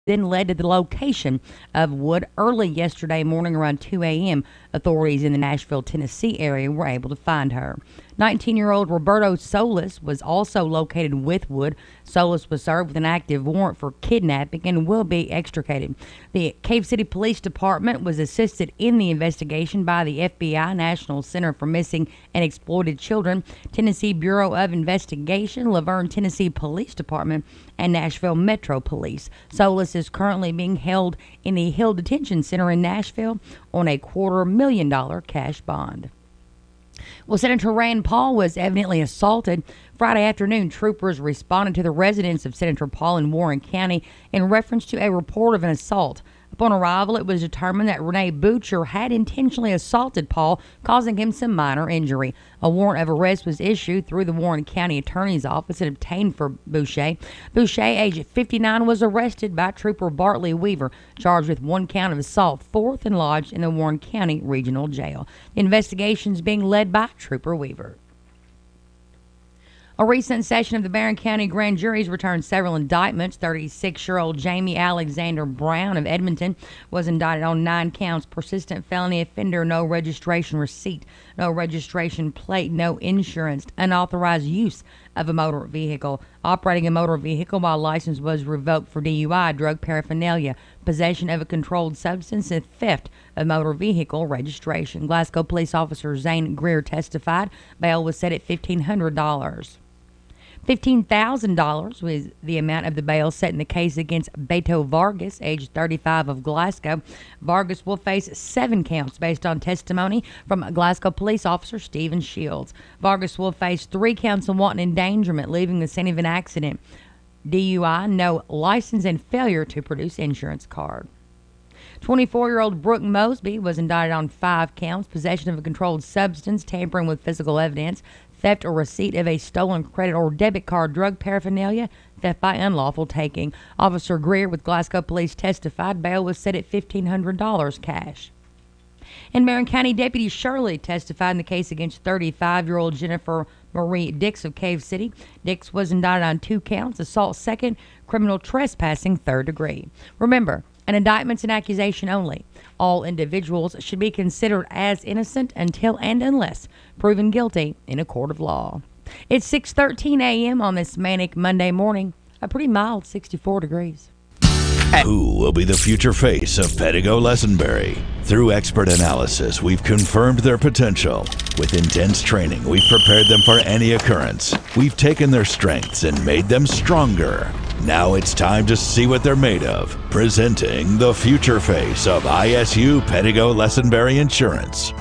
then led to the location of Wood early yesterday morning around 2 a.m. Authorities in the Nashville, Tennessee area were able to find her. 19-year-old Roberto Solis was also located with Wood. Solis was served with an active warrant for kidnapping and will be extricated. The Cave City Police Department was assisted in the investigation by the FBI, National Center for Missing and Exploited Children, Tennessee Bureau of Investigation, Laverne, Tennessee Police Department, and Nashville Metro Police. Solis is currently being held in the Hill Detention Center in Nashville on a $250,000 cash bond. Well, Senator Rand Paul was evidently assaulted. Friday afternoon, troopers responded to the residence of Senator Paul in Warren County in reference to a report of an assault. Upon arrival, it was determined that Renee Boucher had intentionally assaulted Paul, causing him some minor injury. A warrant of arrest was issued through the Warren County Attorney's Office and obtained for Boucher. Boucher, age 59, was arrested by Trooper Bartley Weaver, charged with 1 count of assault, 4th, and lodged in the Warren County Regional Jail. The investigation is being led by Trooper Weaver. A recent session of the Barron County Grand Jury's returned several indictments. 36-year-old Jamie Alexander Brown of Edmonton was indicted on 9 counts: persistent felony offender, no registration receipt, no registration plate, no insurance, unauthorized use of a motor vehicle, operating a motor vehicle while license was revoked for DUI, drug paraphernalia, possession of a controlled substance, and theft of motor vehicle registration. Glasgow police officer Zane Greer testified. Bail was set at $1,500. $15,000 was the amount of the bail set in the case against Beto Vargas, age 35, of Glasgow. Vargas will face 7 counts based on testimony from Glasgow police officer Stephen Shields. Vargas will face 3 counts of wanton endangerment, leaving the scene of an accident, DUI, no license, and failure to produce insurance card. 24-year-old Brooke Mosby was indicted on 5 counts: possession of a controlled substance, tampering with physical evidence, theft or receipt of a stolen credit or debit card, drug paraphernalia, theft by unlawful taking. Officer Greer with Glasgow Police testified. Bail was set at $1,500 cash. And Barron County Deputy Shirley testified in the case against 35-year-old Jennifer Marie Dix of Cave City. Dix was indicted on 2 counts: assault 2nd, criminal trespassing 3rd degree. Remember, an indictment's an accusation only. All individuals should be considered as innocent until and unless proven guilty in a court of law. It's 6:13 a.m. on this manic Monday morning. A pretty mild 64 degrees. Who will be the future face of Pettigo Lesenberry? Through expert analysis, we've confirmed their potential. With intense training, we've prepared them for any occurrence. We've taken their strengths and made them stronger. Now it's time to see what they're made of. Presenting the future face of ISU Pettigo Lesenberry Insurance.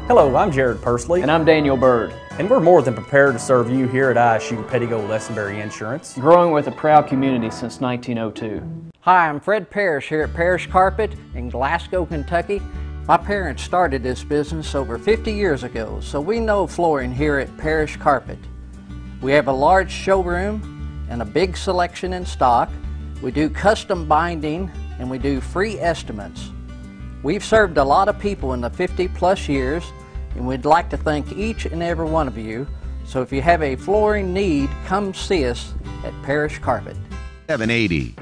Hello, I'm Jared Persley. And I'm Daniel Bird. And we're more than prepared to serve you here at ISU Pettigo Lesenberry Insurance. Growing with a proud community since 1902. Hi, I'm Fred Parrish here at Parrish Carpet in Glasgow, Kentucky. My parents started this business over 50 years ago, so we know flooring here at Parrish Carpet. We have a large showroom and a big selection in stock. We do custom binding and we do free estimates. We've served a lot of people in the 50+ years, and we'd like to thank each and every one of you. So if you have a flooring need, come see us at Parrish Carpet. 780.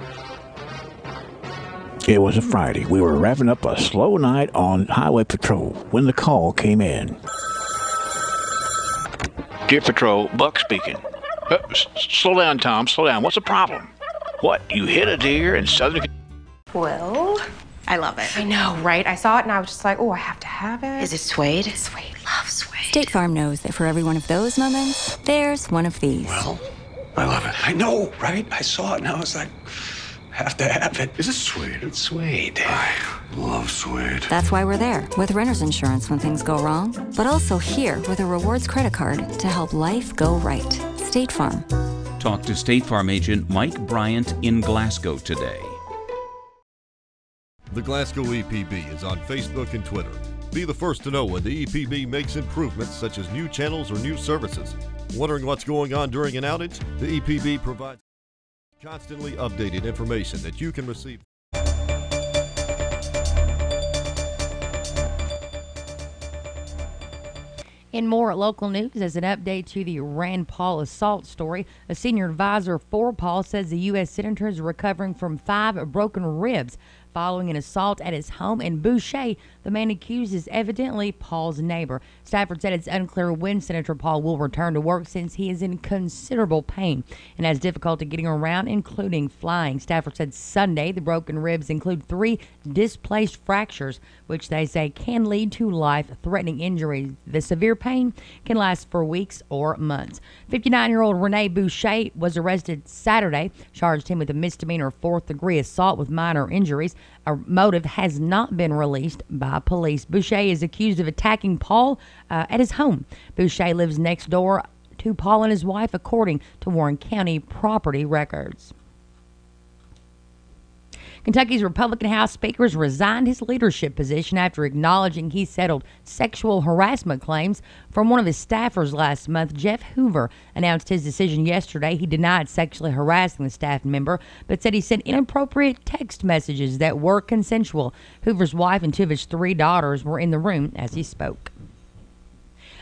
It was a Friday. We were wrapping up a slow night on highway patrol when the call came in. Deer Patrol, Buck speaking. Slow down, Tom. Slow down. What's the problem? What? You hit a deer in southern... Well, I love it. I know, right? I saw it and I was just like, oh, I have to have it. Is it suede? Suede. Love suede. State Farm knows that for every one of those moments, there's one of these. Well, I love it. I know, right? I saw it and I was like, have to have it. Is it suede? It's suede. I love suede. That's why we're there with renter's insurance when things go wrong, but also here with a rewards credit card to help life go right. State Farm. Talk to State Farm agent Mike Bryant in Glasgow today. The Glasgow EPB is on Facebook and Twitter. Be the first to know when the EPB makes improvements such as new channels or new services. Wondering what's going on during an outage? The EPB provides constantly updated information that you can receive. In more local news, as an update to the Rand Paul assault story, a senior advisor for Paul says the U.S. Senator is recovering from 5 broken ribs following an assault at his home in Boucher. The man accused is evidently Paul's neighbor. Stafford said it's unclear when Senator Paul will return to work since he is in considerable pain and has difficulty getting around, including flying. Stafford said Sunday the broken ribs include 3 displaced fractures, which they say can lead to life-threatening injuries. The severe pain can last for weeks or months. 59-year-old Rene Boucher was arrested Saturday, charged him with a misdemeanor 4th-degree assault with minor injuries. A motive has not been released by police. Boucher is accused of attacking Paul at his home. Boucher lives next door to Paul and his wife, according to Warren County property records. Kentucky's Republican House Speaker has resigned his leadership position after acknowledging he settled sexual harassment claims from one of his staffers last month. Jeff Hoover announced his decision yesterday. He denied sexually harassing the staff member, but said he sent inappropriate text messages that were consensual. Hoover's wife and 2 of his 3 daughters were in the room as he spoke.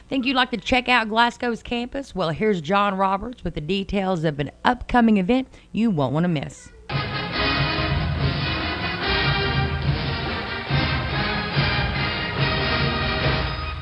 Think you'd like to check out Glasgow's campus? Well, here's John Roberts with the details of an upcoming event you won't want to miss.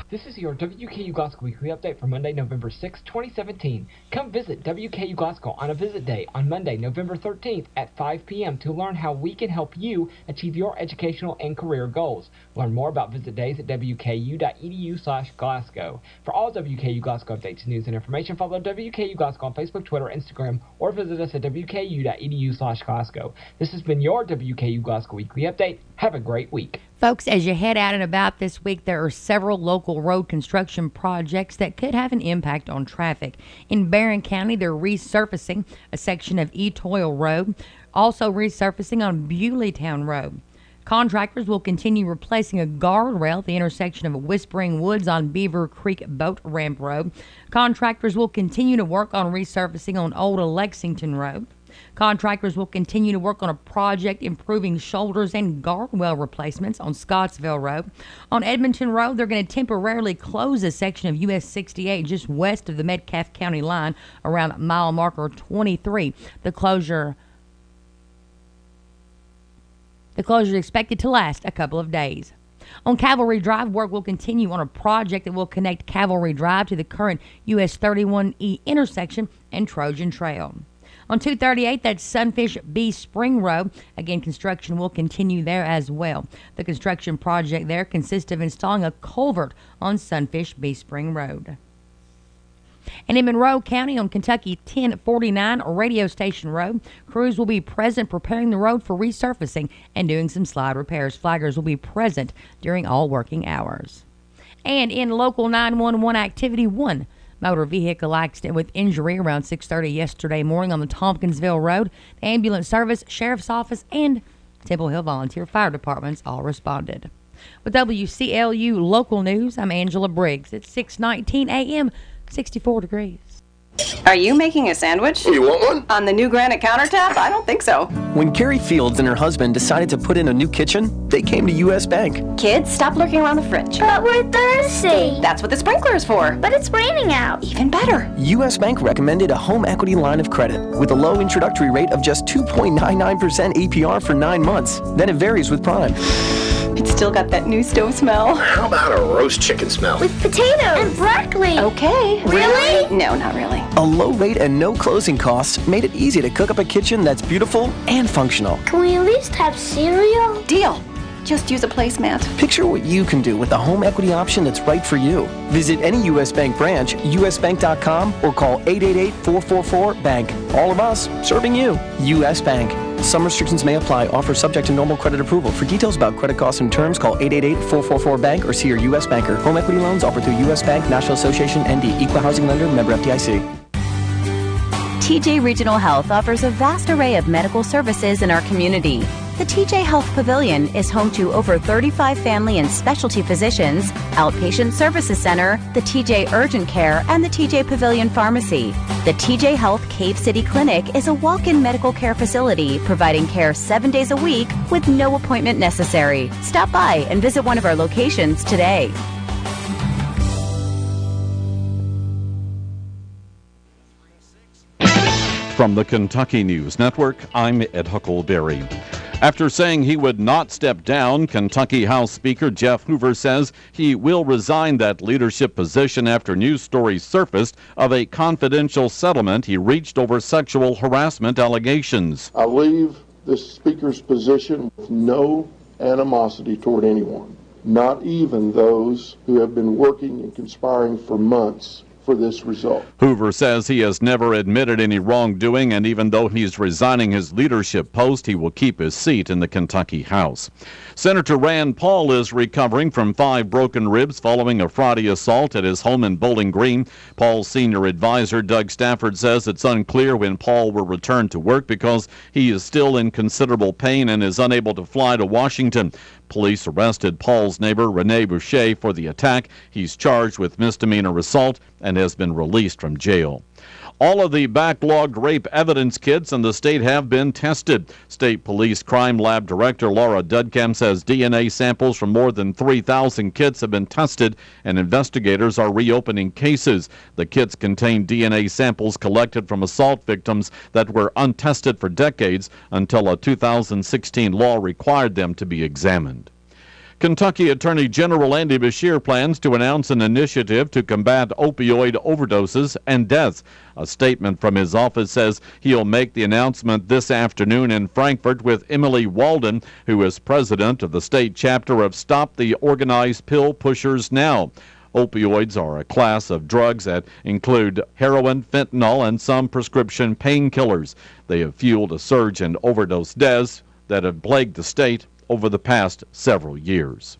This is your WKU Glasgow Weekly Update for Monday, November 6, 2017. Come visit WKU Glasgow on a visit day on Monday, November 13th at 5 p.m. to learn how we can help you achieve your educational and career goals. Learn more about visit days at wku.edu/Glasgow. For all WKU Glasgow updates, news, and information, follow WKU Glasgow on Facebook, Twitter, Instagram, or visit us at wku.edu/Glasgow. This has been your WKU Glasgow Weekly Update. Have a great week. Folks, as you head out and about this week, there are several local road construction projects that could have an impact on traffic. In Barron County, they're resurfacing a section of Etoile Road, also resurfacing on Bewleytown Road. Contractors will continue replacing a guardrail at the intersection of Whispering Woods on Beaver Creek Boat Ramp Road. Contractors will continue to work on resurfacing on Old Lexington Road. Contractors will continue to work on a project improving shoulders and guardrail replacements on Scottsville Road. On Edmonton Road, they're going to temporarily close a section of US 68 just west of the Metcalfe County line around mile marker 23. The closure is expected to last a couple of days. On Cavalry Drive, work will continue on a project that will connect Cavalry Drive to the current US 31E intersection and Trojan Trail. On 238, that's Sunfish B Spring Road. Again, construction will continue there as well. The construction project there consists of installing a culvert on Sunfish B Spring Road. And in Monroe County on Kentucky 1049 Radio Station Road, crews will be present preparing the road for resurfacing and doing some slide repairs. Flaggers will be present during all working hours. And in local 911 activity, 1 motor vehicle accident with injury around 6:30 yesterday morning on the Tompkinsville Road. The ambulance service, sheriff's office, and Temple Hill Volunteer Fire Departments all responded. With WCLU Local News, I'm Angela Briggs. It's 6:19 a.m., 64 degrees. Are you making a sandwich? You want one? On the new granite countertop? I don't think so. When Carrie Fields and her husband decided to put in a new kitchen, they came to U.S. Bank. Kids, stop lurking around the fridge. But we're thirsty. That's what the sprinkler is for. But it's raining out. Even better. U.S. Bank recommended a home equity line of credit with a low introductory rate of just 2.99% APR for 9 months. Then it varies with Prime. It's still got that new stove smell. How about a roast chicken smell? With potatoes and broccoli. Okay. Really? No, not really. A low rate and no closing costs made it easy to cook up a kitchen that's beautiful and functional. Can we at least have cereal? Deal. Just use a placemat. Picture what you can do with a home equity option that's right for you. Visit any U.S. Bank branch, usbank.com, or call 888-444-BANK. All of us serving you. U.S. Bank. Some restrictions may apply. Offer subject to normal credit approval. For details about credit costs and terms, call 888-444-BANK or see your U.S. banker. Home equity loans offered through U.S. Bank, National Association, ND. Equal housing lender, member FDIC. TJ Regional Health offers a vast array of medical services in our community. The TJ Health Pavilion is home to over 35 family and specialty physicians, outpatient services center, the TJ Urgent Care, and the TJ Pavilion Pharmacy. The TJ Health Cave City Clinic is a walk-in medical care facility providing care 7 days a week with no appointment necessary. Stop by and visit one of our locations today. From the Kentucky News Network, I'm Ed Huckleberry. After saying he would not step down, Kentucky House Speaker Jeff Hoover says he will resign that leadership position after news stories surfaced of a confidential settlement he reached over sexual harassment allegations. I leave this Speaker's position with no animosity toward anyone, not even those who have been working and conspiring for months for this result. Hoover says he has never admitted any wrongdoing, and even though he's resigning his leadership post, he will keep his seat in the Kentucky House. Senator Rand Paul is recovering from 5 broken ribs following a Friday assault at his home in Bowling Green. Paul's senior advisor, Doug Stafford, says it's unclear when Paul will return to work because he is still in considerable pain and is unable to fly to Washington. Police arrested Paul's neighbor, Rene Boucher, for the attack. He's charged with misdemeanor assault and has been released from jail. All of the backlogged rape evidence kits in the state have been tested. State Police Crime Lab Director Laura Dudkamp says DNA samples from more than 3,000 kits have been tested, and investigators are reopening cases. The kits contain DNA samples collected from assault victims that were untested for decades until a 2016 law required them to be examined. Kentucky Attorney General Andy Beshear plans to announce an initiative to combat opioid overdoses and deaths. A statement from his office says he'll make the announcement this afternoon in Frankfort with Emily Walden, who is president of the state chapter of Stop the Organized Pill Pushers Now. Opioids are a class of drugs that include heroin, fentanyl, and some prescription painkillers. They have fueled a surge in overdose deaths that have plagued the state over the past several years.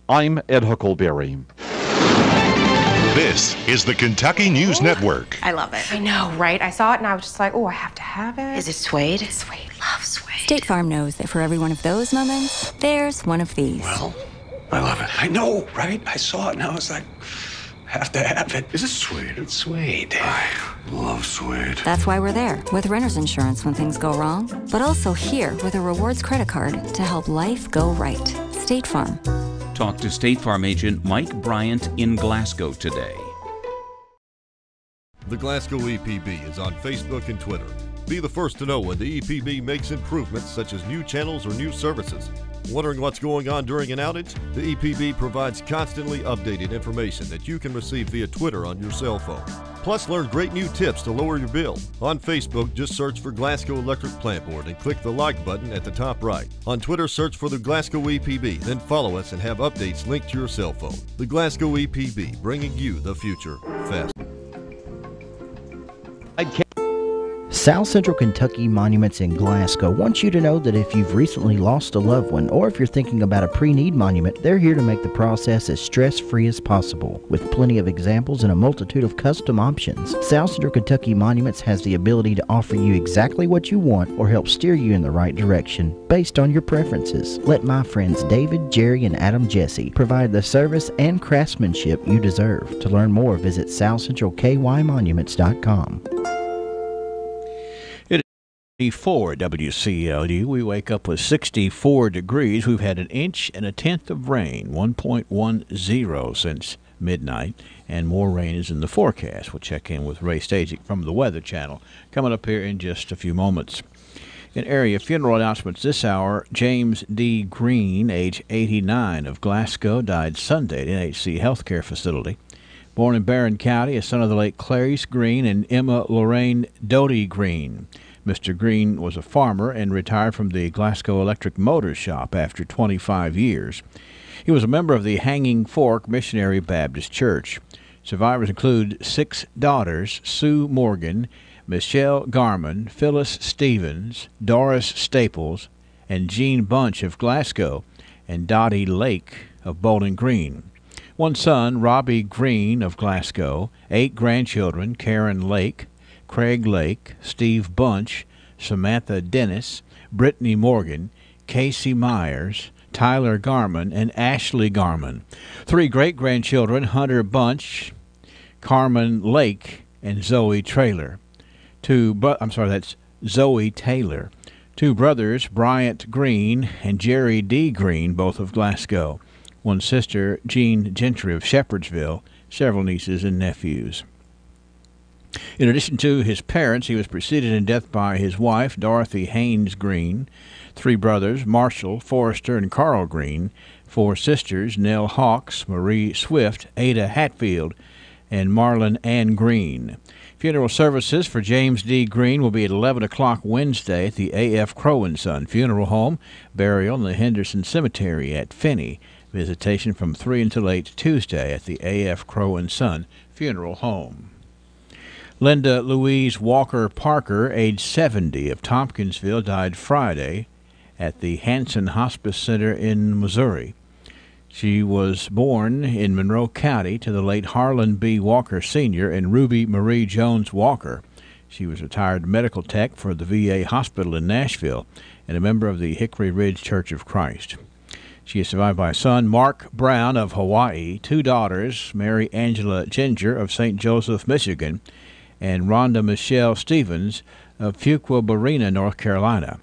I'm Ed Huckleberry. This is the Kentucky News Network. I love it. I know, right? I saw it and I was just like, oh, I have to have it. Is it suede? It's suede. Love suede. State Farm knows that for every one of those moments, there's one of these. Well, I love it. I know, right? I saw it and I was like, have to have it. Is it suede? It's suede. I love suede. That's why we're there with renter's insurance when things go wrong, but also here with a rewards credit card to help life go right. State Farm. Talk to State Farm agent Mike Bryant in Glasgow today. The Glasgow EPB is on Facebook and Twitter. Be the first to know when the EPB makes improvements such as new channels or new services. Wondering what's going on during an outage? The EPB provides constantly updated information that you can receive via Twitter on your cell phone. Plus, learn great new tips to lower your bill. On Facebook, just search for Glasgow Electric Plant Board and click the like button at the top right. On Twitter, search for the Glasgow EPB, then follow us and have updates linked to your cell phone. The Glasgow EPB, bringing you the future fast. South Central Kentucky Monuments in Glasgow wants you to know that if you've recently lost a loved one or if you're thinking about a pre-need monument, they're here to make the process as stress-free as possible. With plenty of examples and a multitude of custom options, South Central Kentucky Monuments has the ability to offer you exactly what you want or help steer you in the right direction based on your preferences. Let my friends David, Jerry, and Adam Jesse provide the service and craftsmanship you deserve. To learn more, visit southcentralkymonuments.com. 64 WCLU. We wake up with 64 degrees. We've had 1 1/10 inch of rain, 1.10 since midnight, and more rain is in the forecast. We'll check in with Ray Stasic from the Weather Channel coming up here in just a few moments. In area funeral announcements this hour, James D. Green, age 89, of Glasgow, died Sunday at NHC Healthcare Facility. Born in Barron County, a son of the late Clarice Green and Emma Lorraine Doty Green. Mr. Green was a farmer and retired from the Glasgow Electric Motors Shop after 25 years. He was a member of the Hanging Fork Missionary Baptist Church. Survivors include 6 daughters, Sue Morgan, Michelle Garman, Phyllis Stevens, Doris Staples, and Jean Bunch of Glasgow, and Dottie Lake of Bowling Green. 1 son, Robbie Green of Glasgow, 8 grandchildren, Karen Lake, Craig Lake, Steve Bunch, Samantha Dennis, Brittany Morgan, Casey Myers, Tyler Garman, and Ashley Garman. 3 great-grandchildren, Hunter Bunch, Carmen Lake, and Zoe Taylor. That's Zoe Taylor. 2 brothers, Bryant Green and Jerry D. Green, both of Glasgow. 1 sister, Jean Gentry of Shepherdsville, several nieces and nephews. In addition to his parents, he was preceded in death by his wife, Dorothy Haynes Green, 3 brothers, Marshall, Forrester, and Carl Green, 4 sisters, Nell Hawks, Marie Swift, Ada Hatfield, and Marlon Ann Green. Funeral services for James D. Green will be at 11 o'clock Wednesday at the A.F. Crow & Son Funeral Home. Burial in the Henderson Cemetery at Finney. Visitation from 3 until 8 Tuesday at the A.F. Crow & Son Funeral Home. Linda Louise Walker Parker, age 70, of Tompkinsville, died Friday at the Hanson Hospice Center in Missouri. She was born in Monroe County to the late Harlan B. Walker Sr. and Ruby Marie Jones Walker. She was retired medical tech for the VA hospital in Nashville and a member of the Hickory Ridge Church of Christ. She is survived by a son, Mark Brown of Hawaii, 2 daughters, Mary Angela Ginger of St. Joseph, Michigan, and Rhonda Michelle Stevens of Fuquay-Varina, North Carolina.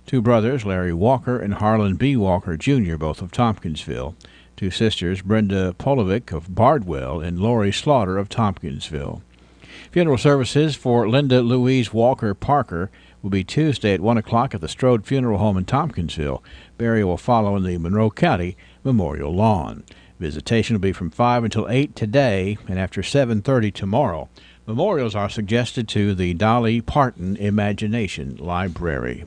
2 brothers, Larry Walker and Harlan B. Walker, Jr., both of Tompkinsville. 2 sisters, Brenda Polovic of Bardwell and Lori Slaughter of Tompkinsville. Funeral services for Linda Louise Walker Parker will be Tuesday at 1 o'clock at the Strode Funeral Home in Tompkinsville. Burial will follow in the Monroe County Memorial Lawn. Visitation will be from 5 until 8 today and after 7:30 tomorrow. Memorials are suggested to the Dolly Parton Imagination Library.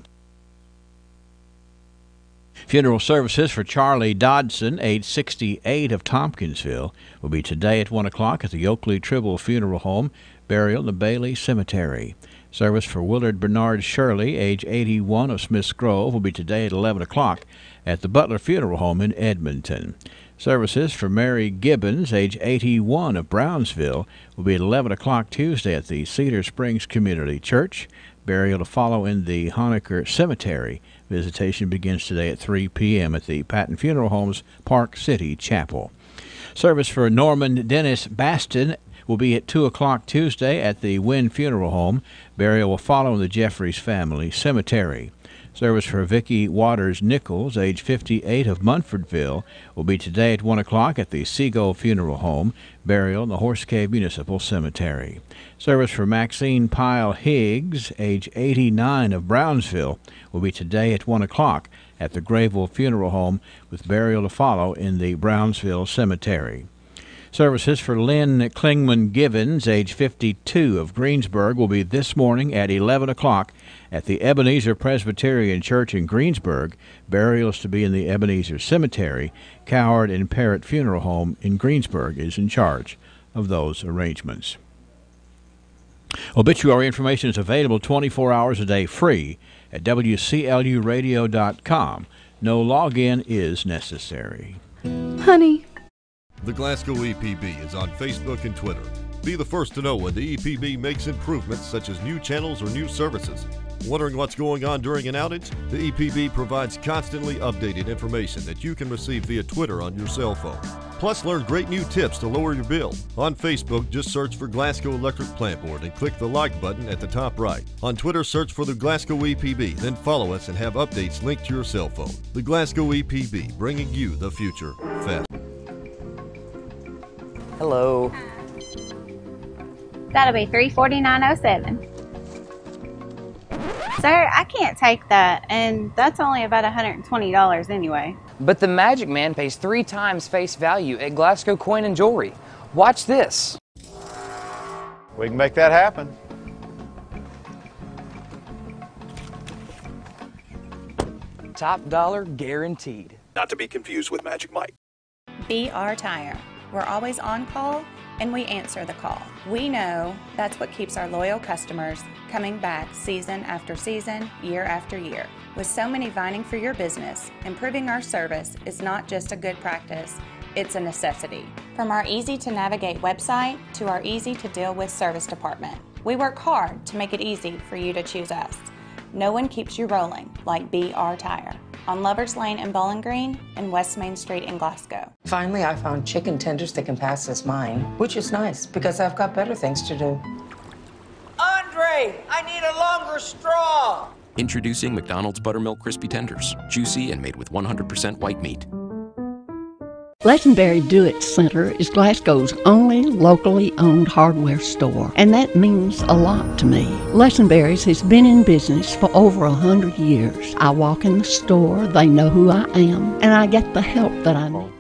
Funeral services for Charlie Dodson, age 68, of Tompkinsville, will be today at 1 o'clock at the Oakley Tribble Funeral Home. Burial in the Bailey Cemetery. Service for Willard Bernard Shirley, age 81, of Smiths Grove, will be today at 11 o'clock at the Butler Funeral Home in Edmonton. Services for Mary Gibbons, age 81, of Brownsville, will be at 11 o'clock Tuesday at the Cedar Springs Community Church. Burial to follow in the Honaker Cemetery. Visitation begins today at 3 p.m. at the Patton Funeral Home's Park City Chapel. Service for Norman Dennis Baston will be at 2 o'clock Tuesday at the Wynn Funeral Home. Burial will follow in the Jeffries Family Cemetery. Service for Vicki Waters Nichols, age 58, of Munfordville, will be today at 1 o'clock at the Seagull Funeral Home. Burial in the Horse Cave Municipal Cemetery. Service for Maxine Pyle Higgs, age 89, of Brownsville, will be today at 1 o'clock at the Grayville Funeral Home, with burial to follow in the Brownsville Cemetery. Services for Lynn Klingman Givens, age 52, of Greensburg, will be this morning at 11 o'clock at the Ebenezer Presbyterian Church in Greensburg. Burial is to be in the Ebenezer Cemetery. Coward and Parrott Funeral Home in Greensburg is in charge of those arrangements. Obituary information is available 24 hours a day free at WCLUradio.com. No login is necessary. Honey. The Glasgow EPB is on Facebook and Twitter. Be the first to know when the EPB makes improvements such as new channels or new services. Wondering what's going on during an outage? The EPB provides constantly updated information that you can receive via Twitter on your cell phone. Plus, learn great new tips to lower your bill. On Facebook, just search for Glasgow Electric Plant Board and click the like button at the top right. On Twitter, search for the Glasgow EPB, then follow us and have updates linked to your cell phone. The Glasgow EPB, bringing you the future fast. Hello. That'll be $349.07. Sir, I can't take that, and that's only about $120 anyway. But the Magic Man pays 3 times face value at Glasgow Coin and Jewelry. Watch this. We can make that happen. Top dollar guaranteed. Not to be confused with Magic Mike. BR Tire. We're always on call and we answer the call. We know that's what keeps our loyal customers coming back season after season, year after year. With so many vying for your business, improving our service is not just a good practice, it's a necessity. From our easy-to-navigate website to our easy-to-deal-with service department, we work hard to make it easy for you to choose us. No one keeps you rolling like BR Tire. On Lovers Lane in Bowling Green and West Main Street in Glasgow. Finally, I found chicken tenders that can pass as mine, which is nice because I've got better things to do. Andre, I need a longer straw. Introducing McDonald's Buttermilk Crispy Tenders, juicy and made with 100% white meat. Lesenberry Do-It Center is Glasgow's only locally owned hardware store, and that means a lot to me. Lesenberry's has been in business for over 100 years. I walk in the store, they know who I am, and I get the help that I need.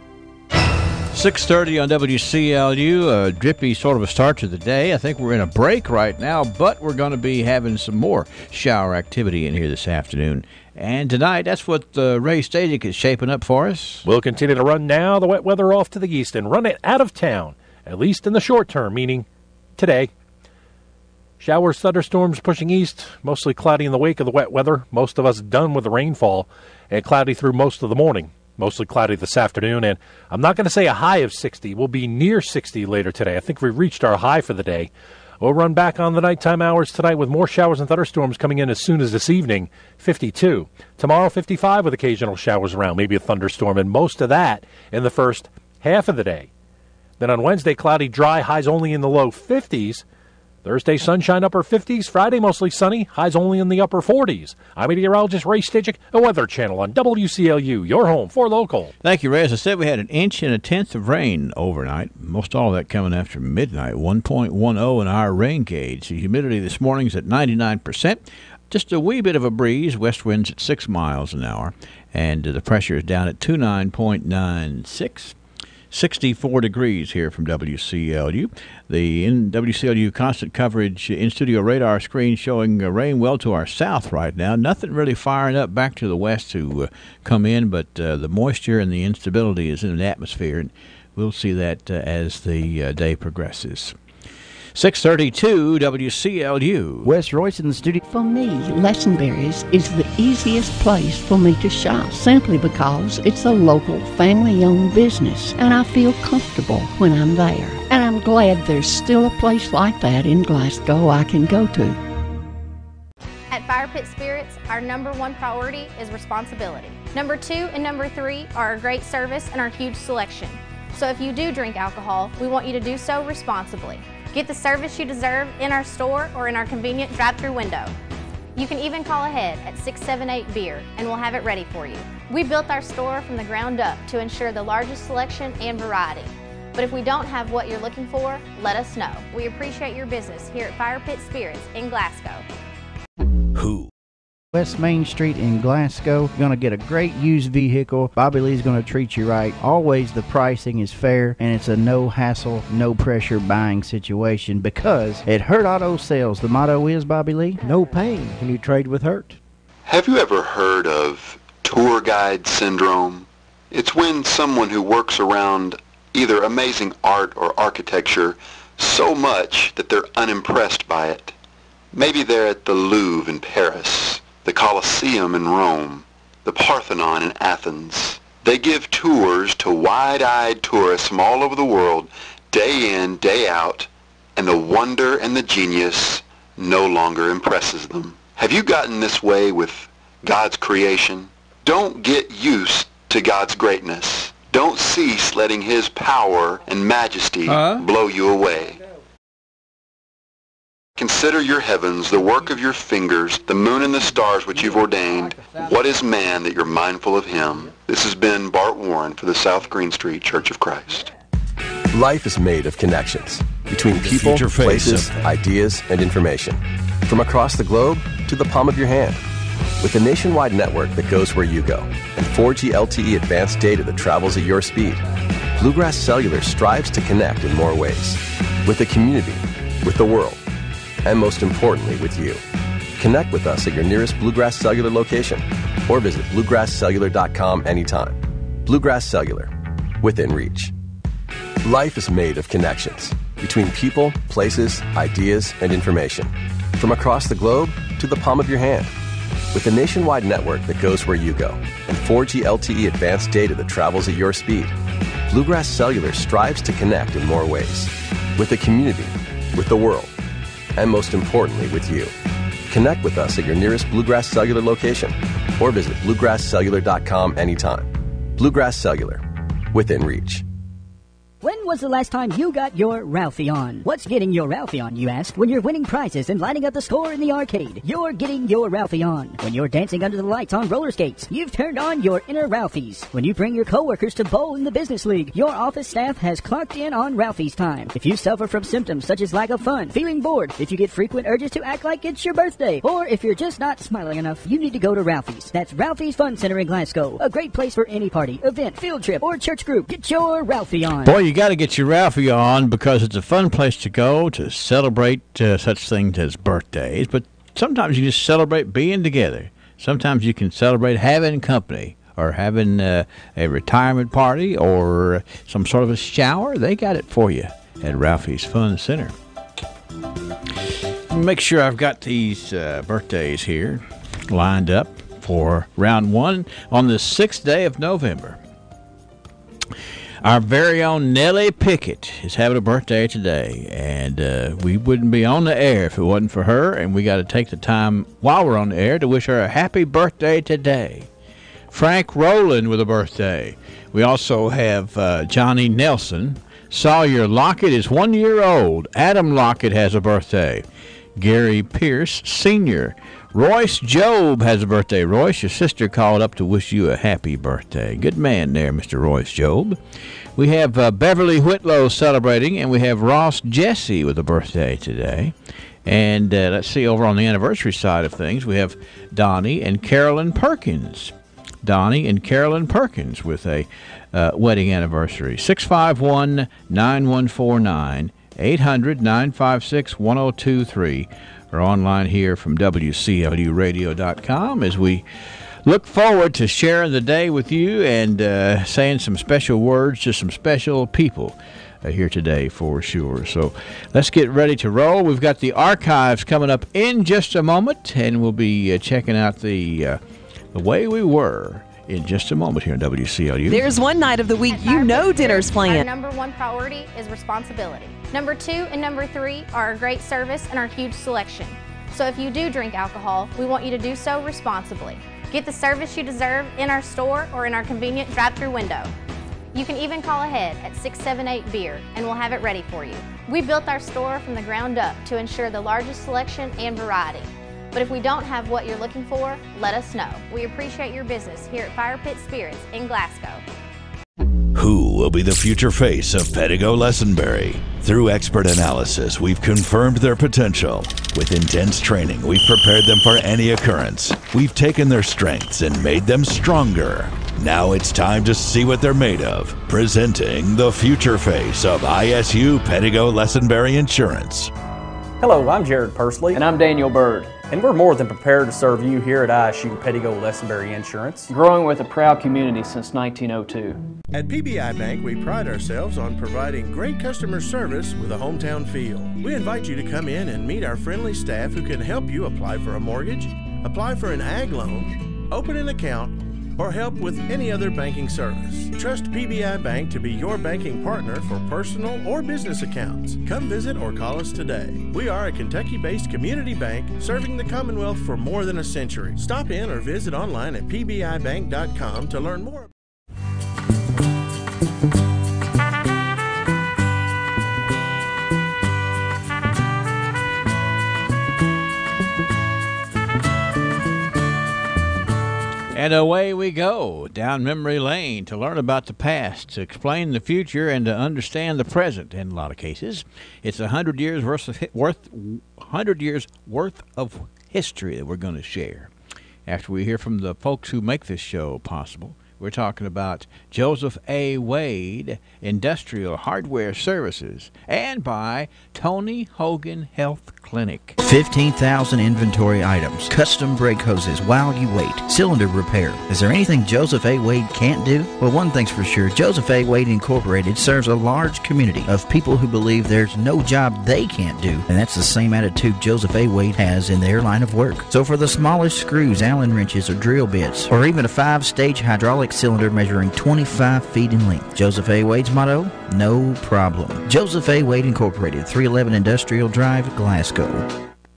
6:30 on WCLU, a drippy sort of a start to the day. I think we're in a break right now, but we're going to be having some more shower activity in here this afternoon. And tonight, that's what Ray Stadic is shaping up for us. We'll continue to run now the wet weather off to the east and run it out of town, at least in the short term, meaning today. Showers, thunderstorms pushing east, mostly cloudy in the wake of the wet weather. Most of us done with the rainfall, and cloudy through most of the morning. Mostly cloudy this afternoon, and I'm not going to say a high of 60. We'll be near 60 later today. I think we reached our high for the day. We'll run back on the nighttime hours tonight with more showers and thunderstorms coming in as soon as this evening, 52. Tomorrow, 55 with occasional showers around, maybe a thunderstorm, and most of that in the first half of the day. Then on Wednesday, cloudy, dry, highs only in the low 50s. Thursday, sunshine, upper 50s. Friday, mostly sunny, highs only in the upper 40s. I'm meteorologist Ray Stadic, a Weather Channel on WCLU, your home for local. Thank you, Ray. As I said, we had 1 inch and 1/10 of rain overnight. Most all of that coming after midnight. 1.10 in our rain gauge. The humidity this morning is at 99%. Just a wee bit of a breeze. West winds at 6 miles an hour. And the pressure is down at 29.96. 64 degrees here from WCLU. The WCLU constant coverage in-studio radar screen showing rain well to our south right now. Nothing really firing up back to the west to come in, but the moisture and the instability is in the atmosphere, and we'll see that as the day progresses. 632 WCLU. Wes Royce in the studio. For me, Lesenberry's is the easiest place for me to shop, simply because it's a local family-owned business, and I feel comfortable when I'm there. And I'm glad there's still a place like that in Glasgow I can go to. At Fire Pit Spirits, our #1 priority is responsibility. Number 2 and number 3 are our great service and our huge selection. So if you do drink alcohol, we want you to do so responsibly. Get the service you deserve in our store or in our convenient drive-thru window. You can even call ahead at 678-BEER and we'll have it ready for you. We built our store from the ground up to ensure the largest selection and variety. But if we don't have what you're looking for, let us know. We appreciate your business here at Fire Pit Spirits in Glasgow. Who? West Main Street in Glasgow. You're going to get a great used vehicle. Bobby Lee's going to treat you right. Always the pricing is fair, and it's a no-hassle, no-pressure buying situation because at Hurt Auto Sales, the motto is, Bobby Lee, no pain when you trade with Hurt. Have you ever heard of tour guide syndrome? It's when someone who works around either amazing art or architecture so much that they're unimpressed by it. Maybe they're at the Louvre in Paris, the Colosseum in Rome, the Parthenon in Athens. They give tours to wide-eyed tourists from all over the world, day in, day out, and the wonder and the genius no longer impresses them. Have you gotten this way with God's creation? Don't get used to God's greatness. Don't cease letting His power and majesty blow you away. Consider your heavens, the work of your fingers, the moon and the stars which you've ordained. What is man that you're mindful of him? This has been Bart Warren for the South Green Street Church of Christ. Life is made of connections between people, places, ideas, and information. From across the globe to the palm of your hand. With a nationwide network that goes where you go and 4G LTE advanced data that travels at your speed, Bluegrass Cellular strives to connect in more ways. With the community, with the world, and most importantly, with you. Connect with us at your nearest Bluegrass Cellular location or visit bluegrasscellular.com anytime. Bluegrass Cellular, within reach. Life is made of connections between people, places, ideas, and information. From across the globe to the palm of your hand. With a nationwide network that goes where you go and 4G LTE advanced data that travels at your speed, Bluegrass Cellular strives to connect in more ways. With the community, with the world, and most importantly, with you. Connect with us at your nearest Bluegrass Cellular location or visit bluegrasscellular.com anytime. Bluegrass Cellular, within reach. When When was the last time you got your Ralphie on? What's getting your Ralphie on, you ask? When you're winning prizes and lighting up the score in the arcade, you're getting your Ralphie on. When you're dancing under the lights on roller skates, you've turned on your inner Ralphies. When you bring your coworkers to bowl in the business league, your office staff has clocked in on Ralphie's time. If you suffer from symptoms such as lack of fun, feeling bored, if you get frequent urges to act like it's your birthday, or if you're just not smiling enough, you need to go to Ralphie's. That's Ralphie's Fun Center in Glasgow. A great place for any party, event, field trip, or church group. Get your Ralphie on. Boy, you got to get your Ralphie on because it's a fun place to go to celebrate such things as birthdays. But sometimes you just celebrate being together. Sometimes you can celebrate having company or having a retirement party or some sort of a shower. They got it for you at Ralphie's Fun Center. Make sure I've got these birthdays here lined up for round one on the 6th day of November. Our very own Nellie Pickett is having a birthday today, and we wouldn't be on the air if it wasn't for her, and we got to take the time while we're on the air to wish her a happy birthday today. Frank Rowland with a birthday. We also have Johnny Nelson. Sawyer Lockett is 1 year old. Adam Lockett has a birthday. Gary Pierce Sr. Royce Job has a birthday. Royce, your sister called up to wish you a happy birthday. Good man there, Mr. Royce Job. We have Beverly Whitlow celebrating, and we have Ross Jesse with a birthday today. And let's see, over on the anniversary side of things, we have Donnie and Carolyn Perkins. Donnie and Carolyn Perkins with a wedding anniversary. 651-9149, 800-956-1023, or online here from WCLUradio.com as we look forward to sharing the day with you and saying some special words to some special people here today for sure. So let's get ready to roll. We've got the archives coming up in just a moment, and we'll be checking out the way we were in just a moment here on WCLU. There's one night of the week you know dinner's planned. Our number one priority is responsibility. Number 2 and number 3 are our great service and our huge selection. So if you do drink alcohol, we want you to do so responsibly. Get the service you deserve in our store or in our convenient drive-thru window. You can even call ahead at 678-BEER and we'll have it ready for you. We built our store from the ground up to ensure the largest selection and variety. But if we don't have what you're looking for, let us know. We appreciate your business here at Fire Pit Spirits in Glasgow. Who will be the future face of Pedigo Lessenberry? Through expert analysis, we've confirmed their potential. With intense training, we've prepared them for any occurrence. We've taken their strengths and made them stronger. Now it's time to see what they're made of. Presenting the future face of ISU Pedigo Lessenberry Insurance. Hello, I'm Jared Pursley. And I'm Daniel Bird. And we're more than prepared to serve you here at ISU Pedigo Lessenberry Insurance, growing with a proud community since 1902. At PBI Bank, we pride ourselves on providing great customer service with a hometown feel. We invite you to come in and meet our friendly staff who can help you apply for a mortgage, apply for an ag loan, open an account, or help with any other banking service. Trust PBI Bank to be your banking partner for personal or business accounts. Come visit or call us today. We are a Kentucky-based community bank serving the Commonwealth for more than a century. Stop in or visit online at pbibank.com to learn more. And away we go down memory lane to learn about the past, to explain the future, and to understand the present. In a lot of cases, it's 100 years worth of history that we're going to share. After we hear from the folks who make this show possible, we're talking about Joseph A. Wade Industrial Hardware Services, and by Tony Hogan Health Clinic. 15,000 inventory items, custom brake hoses while you wait, cylinder repair. Is there anything Joseph A. Wade can't do? Well, one thing's for sure, Joseph A. Wade Incorporated serves a large community of people who believe there's no job they can't do, and that's the same attitude Joseph A. Wade has in their line of work. So for the smallest screws, Allen wrenches, or drill bits, or even a 5-stage hydraulic cylinder measuring 25 feet in length, Joseph A. Wade's motto, no problem. Joseph A. Wade Incorporated, 311 Industrial Drive, Glasgow.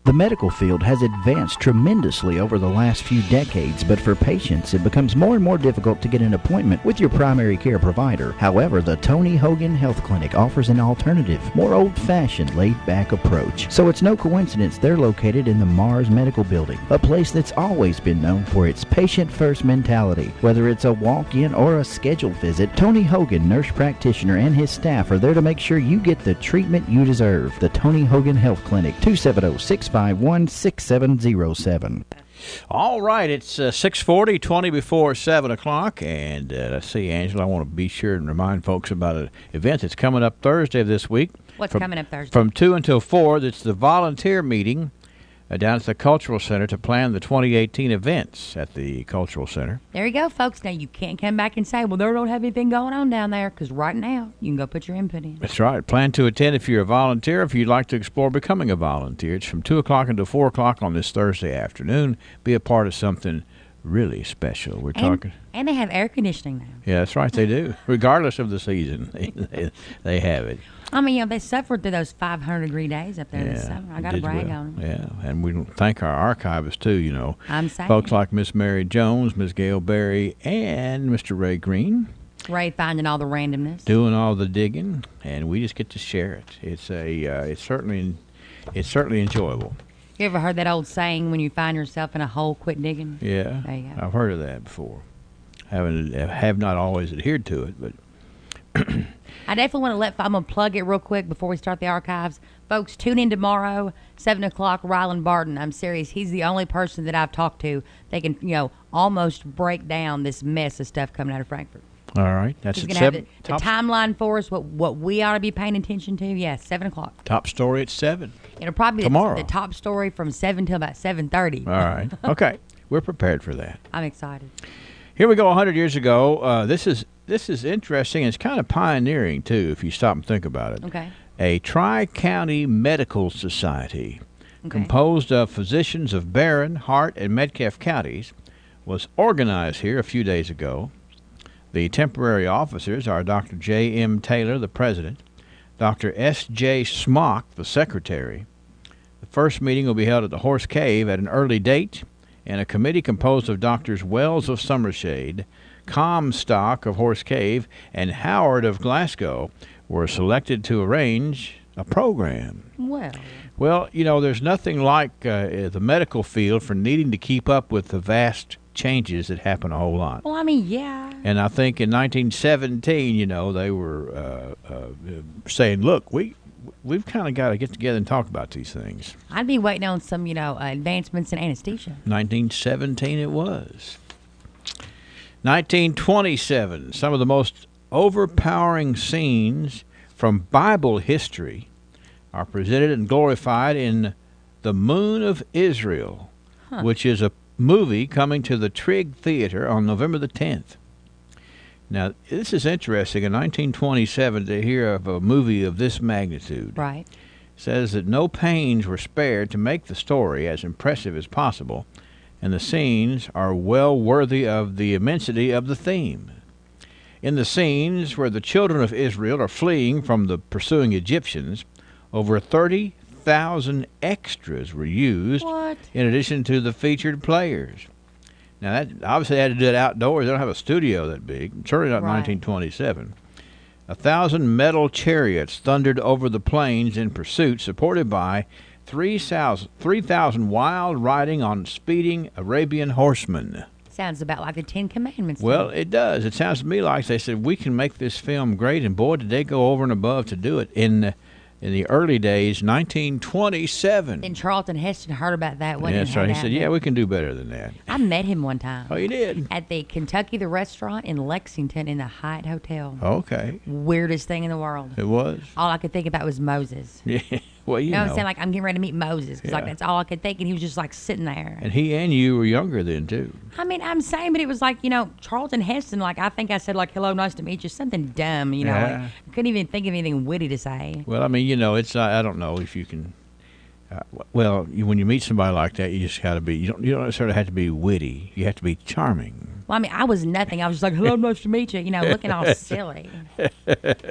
The medical field has advanced tremendously over the last few decades, but for patients, it becomes more and more difficult to get an appointment with your primary care provider. However, the Tony Hogan Health Clinic offers an alternative, more old-fashioned, laid-back approach. So it's no coincidence they're located in the Mars Medical Building, a place that's always been known for its patient-first mentality. Whether it's a walk-in or a scheduled visit, Tony Hogan, nurse practitioner, and his staff are there to make sure you get the treatment you deserve. The Tony Hogan Health Clinic, 270-651-6707. All right, it's 6:40, 20 before 7 o'clock, and let's see, Angela, I want to be sure and remind folks about an event that's coming up Thursday of this week. What's coming up Thursday? From 2 until 4, it's the volunteer meeting down at the Cultural Center to plan the 2018 events at the Cultural Center. There you go, folks. Now, you can't come back and say, well, they don't have anything going on down there, because right now, you can go put your input in. That's right. Plan to attend if you're a volunteer, if you'd like to explore becoming a volunteer. It's from 2 o'clock until 4 o'clock on this Thursday afternoon. Be a part of something really special. We're talking... And they have air conditioning now. Yeah, that's right, they do. Regardless of the season, they have it. I mean, they suffered through those 500-degree days up there this summer. I got to brag on them. Yeah, and we thank our archivists, too, I'm saying. Folks like Miss Mary Jones, Miss Gail Berry, and Mr. Ray Green. Ray finding all the randomness. Doing all the digging, and we just get to share it. It's certainly enjoyable. You ever heard that old saying, when you find yourself in a hole, quit digging? Yeah, there you go. I've heard of that before. Have not always adhered to it, but... I definitely want to I'm going to plug it real quick before we start the archives. Folks, tune in tomorrow, 7 o'clock, Ryland Barton. I'm serious. He's the only person that I've talked to that can, almost break down this mess of stuff coming out of Frankfort. All right. That's He's at going to 7. have the timeline for us, what we ought to be paying attention to. Yeah, 7 o'clock. Top story at 7. It'll probably be tomorrow. The top story from 7 till about 7:30. All right. Okay. We're prepared for that. I'm excited. Here we go, 100 years ago. This is interesting. It's kind of pioneering, too, if you stop and think about it. Okay. A Tri-County Medical Society composed of physicians of Barron, Hart, and Metcalfe counties was organized here a few days ago. The temporary officers are Dr. J.M. Taylor, the president, Dr. S.J. Smock, the secretary. The first meeting will be held at the Horse Cave at an early date, and a committee composed of Doctors Wells of Summershade, Comstock of Horse Cave, and Howard of Glasgow were selected to arrange a program. Well, there's nothing like the medical field for needing to keep up with the vast changes that happen a whole lot. Well, I mean, yeah. And I think in 1917, they were saying, look, we've kind of got to get together and talk about these things. I'd be waiting on some, advancements in anesthesia. 1917 it was. 1927, some of the most overpowering scenes from Bible history are presented and glorified in The Moon of Israel, which is a movie coming to the Trigg Theater on November the 10th. Now, this is interesting. In 1927, to hear of a movie of this magnitude. Right. Says that no pains were spared to make the story as impressive as possible, and the scenes are well worthy of the immensity of the theme. In the scenes where the children of Israel are fleeing from the pursuing Egyptians, over 30,000 extras were used in addition to the featured players. Now, that obviously they had to do it outdoors. They don't have a studio that big. Certainly not in 1927. 1,000 metal chariots thundered over the plains in pursuit, supported by 3,000 wild riding on speeding Arabian horsemen. Sounds about like the Ten Commandments. Well, it does. It sounds to me like they said, we can make this film great, and boy, did they go over and above to do it in the early days, 1927. And Charlton Heston heard about that. Yeah, that's right. He said, yeah, we can do better than that. I met him one time. Oh, you did? At the Kentucky the Restaurant in Lexington in the Hyatt Hotel. Okay. Weirdest thing in the world. It was? All I could think about was Moses. Yeah. Well, you know. I'm saying? Like, I'm getting ready to meet Moses. Because that's all I could think. And he was just, sitting there. And he and you were younger then, too. I mean, I'm saying, but it was Charlton Heston, I think I said, hello, nice to meet you. Something dumb, I couldn't even think of anything witty to say. Well, I mean, it's, I don't know if you can, when you meet somebody like that, you just got to be, you don't necessarily have to be witty. You have to be charming. Well, I mean, I was nothing. I was just like, hello, nice to meet you. You know, looking all silly.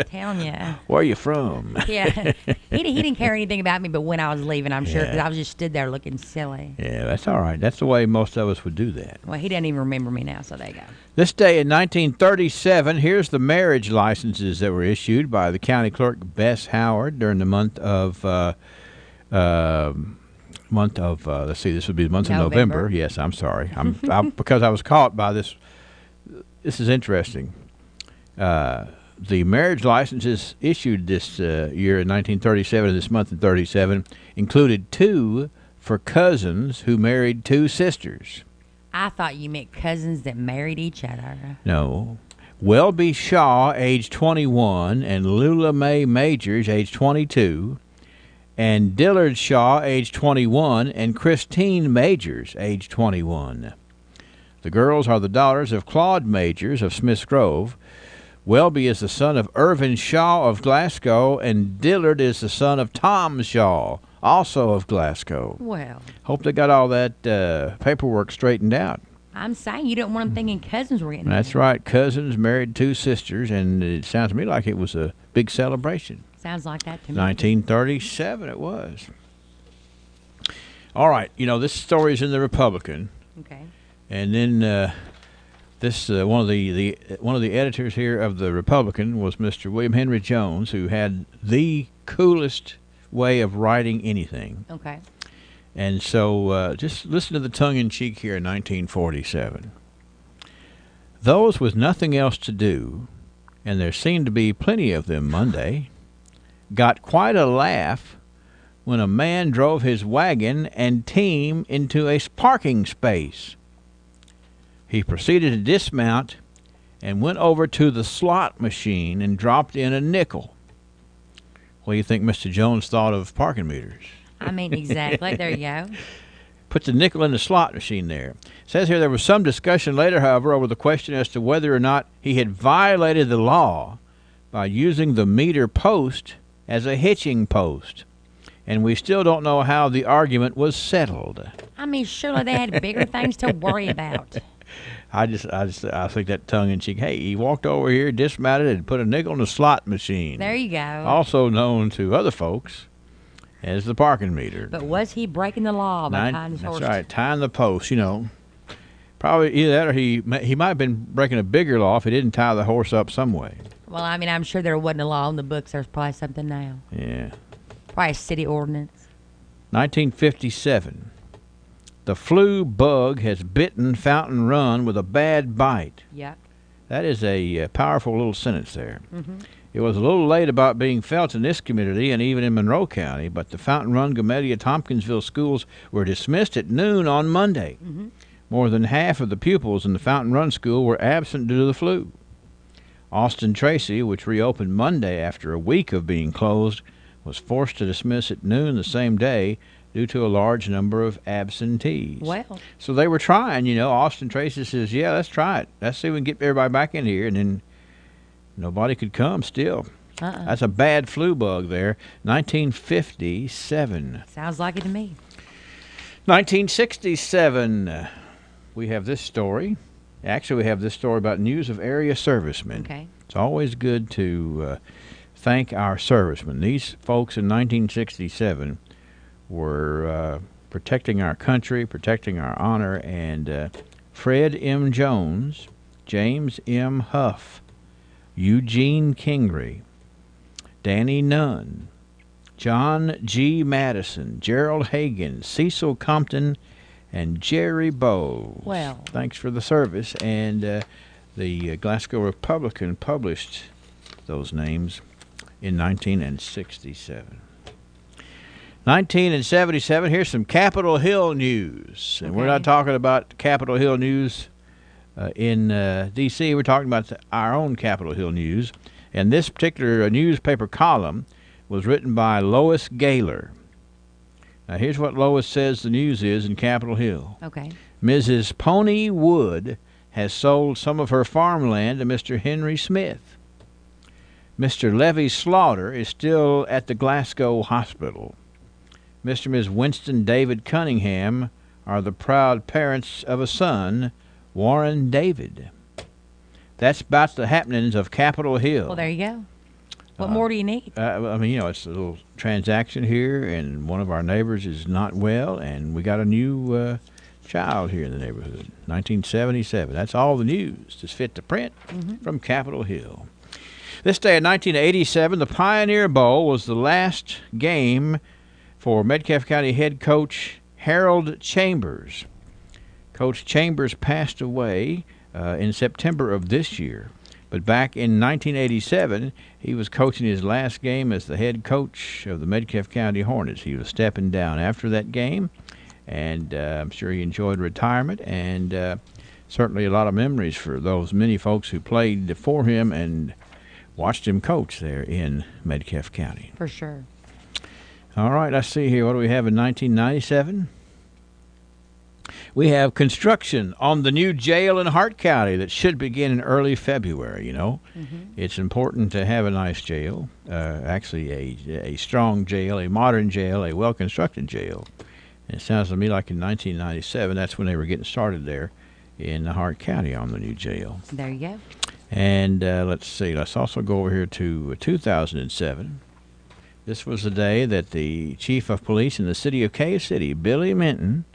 Telling you. Where are you from? Yeah. He didn't care anything about me but when I was leaving, I'm sure, because Yeah. I was just stood there looking silly. Yeah, that's all right. That's the way most of us would do that. Well, he doesn't even remember me now, so there you go. This day in 1937, here's the marriage licenses that were issued by the county clerk Bess Howard during the month of let's see, this would be the month of November. Yes, I'm sorry. Because I was caught by this. This is interesting. The marriage licenses issued this year in 1937, this month in 37, included 2 for cousins who married 2 sisters. I thought you meant cousins that married each other. No. Welby Shaw, age 21, and Lula Mae Majors, age 22, and Dillard Shaw, age 21, and Christine Majors, age 21. The girls are the daughters of Claude Majors of Smiths Grove. Welby is the son of Irvin Shaw of Glasgow, and Dillard is the son of Tom Shaw, also of Glasgow. Well. Hope they got all that paperwork straightened out. I'm saying you don't want them thinking cousins were getting That's right. Cousins married 2 sisters, and it sounds to me like it was a big celebration. Sounds like that to me. 1937 it was. All right. You know, this story is in the Republican. Okay. And then one of the editors here of the Republican was Mr. William Henry Jones, who had the coolest way of writing anything. Okay. And so just listen to the tongue-in-cheek here in 1947. Those with nothing else to do, and there seemed to be plenty of them Monday, got quite a laugh when a man drove his wagon and team into a parking space. He proceeded to dismount and went over to the slot machine and dropped in a nickel. What do you think Mr. Jones thought of parking meters? I mean, exactly. There you go. Put the nickel in the slot machine there. It says here there was some discussion later, however, over the question as to whether or not he had violated the law by using the meter post as a hitching post. And we still don't know how the argument was settled. I mean, surely they had bigger things to worry about. I think that tongue-in-cheek. Hey, he walked over here, dismounted, and put a nickel in the slot machine. There you go. Also known to other folks as the parking meter. But was he breaking the law by tying his horse? That's right, tying the post, you know. Probably either that or he might have been breaking a bigger law if he didn't tie the horse up some way. Well, I mean, I'm sure there wasn't a law in the books. There's probably something now. Yeah. Probably a city ordinance. 1957. The flu bug has bitten Fountain Run with a bad bite. Yep. That is a powerful little sentence there. Mm-hmm. It was a little late about being felt in this community and even in Monroe County, but the Fountain Run, Gomelia, Tompkinsville schools were dismissed at noon on Monday. Mm-hmm. More than half of the pupils in the Fountain Run school were absent due to the flu. Austin Tracy, which reopened Monday after a week of being closed, was forced to dismiss at noon the same day due to a large number of absentees. Well. So they were trying, you know. Austin Tracy says, yeah, let's try it. Let's see if we can get everybody back in here. And then nobody could come still. That's a bad flu bug there. 1957. Sounds like it to me. 1967. We have this story. Actually, we have this story about news of area servicemen. Okay. It's always good to thank our servicemen. These folks in 1967 were protecting our country, protecting our honor, and Fred M. Jones, James M. Huff, Eugene Kingry, Danny Nunn, John G. Madison, Gerald Hagan, Cecil Compton, and Jerry Bowes. Well. Thanks for the service. And the Glasgow Republican published those names in 1967. 1977, here's some Capitol Hill news. And we're not talking about Capitol Hill news in D.C. We're talking about our own Capitol Hill news. And this particular newspaper column was written by Lois Gaylor. Now, here's what Lois says the news is in Capitol Hill. Okay. Mrs. Pony Wood has sold some of her farmland to Mr. Henry Smith. Mr. Levy Slaughter is still at the Glasgow Hospital. Mr. and Ms. Winston David Cunningham are the proud parents of a son, Warren David. That's about the happenings of Capitol Hill. Well, there you go. What more do you need? I mean, it's a little transaction here, and one of our neighbors is not well, and we got a new child here in the neighborhood. 1977. That's all the news that's fit to print from Capitol Hill. This day in 1987, the Pioneer Bowl was the last game for Metcalfe County head coach Harold Chambers. Coach Chambers passed away in September of this year. But back in 1987, he was coaching his last game as the head coach of the Metcalfe County Hornets. He was stepping down after that game, and I'm sure he enjoyed retirement, and certainly a lot of memories for those many folks who played for him and watched him coach there in Metcalfe County. For sure. All right, let's see here. What do we have in 1997? We have construction on the new jail in Hart County that should begin in early February, It's important to have a nice jail, actually a strong jail, a modern jail, a well-constructed jail. And it sounds to me like in 1997, that's when they were getting started there in Hart County on the new jail. There you go. And let's see, let's also go over here to 2007. This was the day that the chief of police in the city of Cave City, Billy Minton,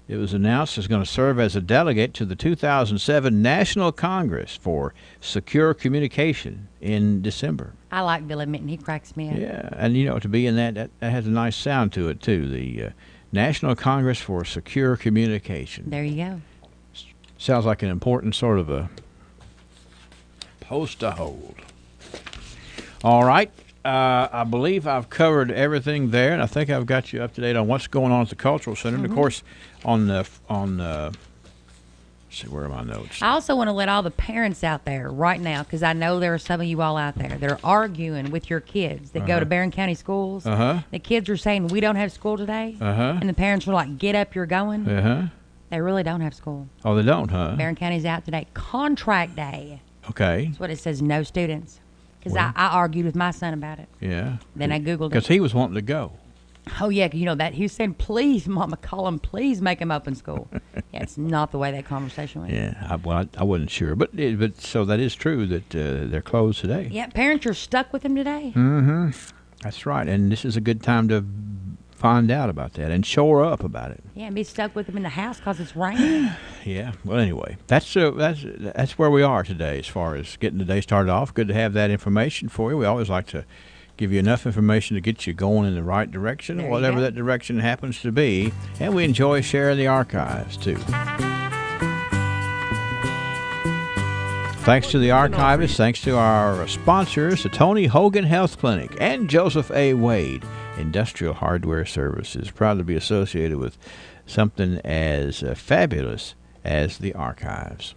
it was announced is going to serve as a delegate to the 2007 National Congress for Secure Communication in December. I like Billy Minton. He cracks me up. Yeah, and to be in that has a nice sound to it too. The National Congress for Secure Communication. There you go. Sounds like an important sort of a post to hold. All right. I believe I've covered everything there, and I think I've got you up to date on what's going on at the Cultural Center. And, of course, let's see, where are my notes? I also want to let all the parents out there right now, because I know there are some of you all out there that are arguing with your kids that go to Barron County schools. The kids are saying, we don't have school today. And the parents are like, get up, you're going. They really don't have school. Oh, they don't, huh? Barron County's out today. Contract day. Okay. That's what it says, no students. Because I argued with my son about it. Yeah. Then I Googled it. Because he was wanting to go. Oh, yeah. That he was saying, please, Mama, call him. Please make him open school. Yeah, it's not the way that conversation went. Yeah. I wasn't sure. But so that is true that they're closed today. Yeah. Parents are stuck with him today. That's right. And this is a good time to find out about that and shore up about it. Yeah, and be stuck with him in the house because it's raining. Yeah. Well, anyway, that's where we are today as far as getting the day started off. Good to have that information for you. We always like to give you enough information to get you going in the right direction, whatever that direction happens to be. And we enjoy sharing the archives, too. Thanks to the archivists, thanks to our sponsors, the Tony Hogan Health Clinic and Joseph A. Wade Industrial Hardware Services, proud to be associated with something as fabulous as the archives.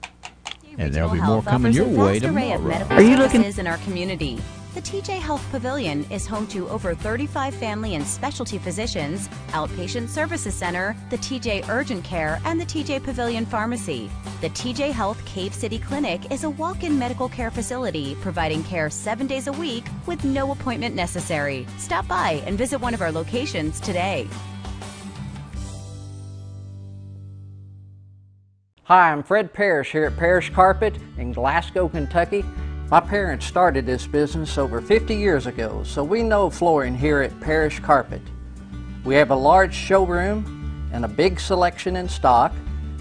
And there'll be more coming your way tomorrow. Are you looking in our community? The TJ Health Pavilion is home to over 35 family and specialty physicians, outpatient services center, the TJ Urgent Care, and the TJ Pavilion Pharmacy. The TJ Health Cave City Clinic is a walk-in medical care facility providing care 7 days a week with no appointment necessary. Stop by and visit one of our locations today. Hi, I'm Fred Parrish here at Parrish Carpet in Glasgow, Kentucky. My parents started this business over 50 years ago, so we know flooring here at Parrish Carpet. We have a large showroom and a big selection in stock.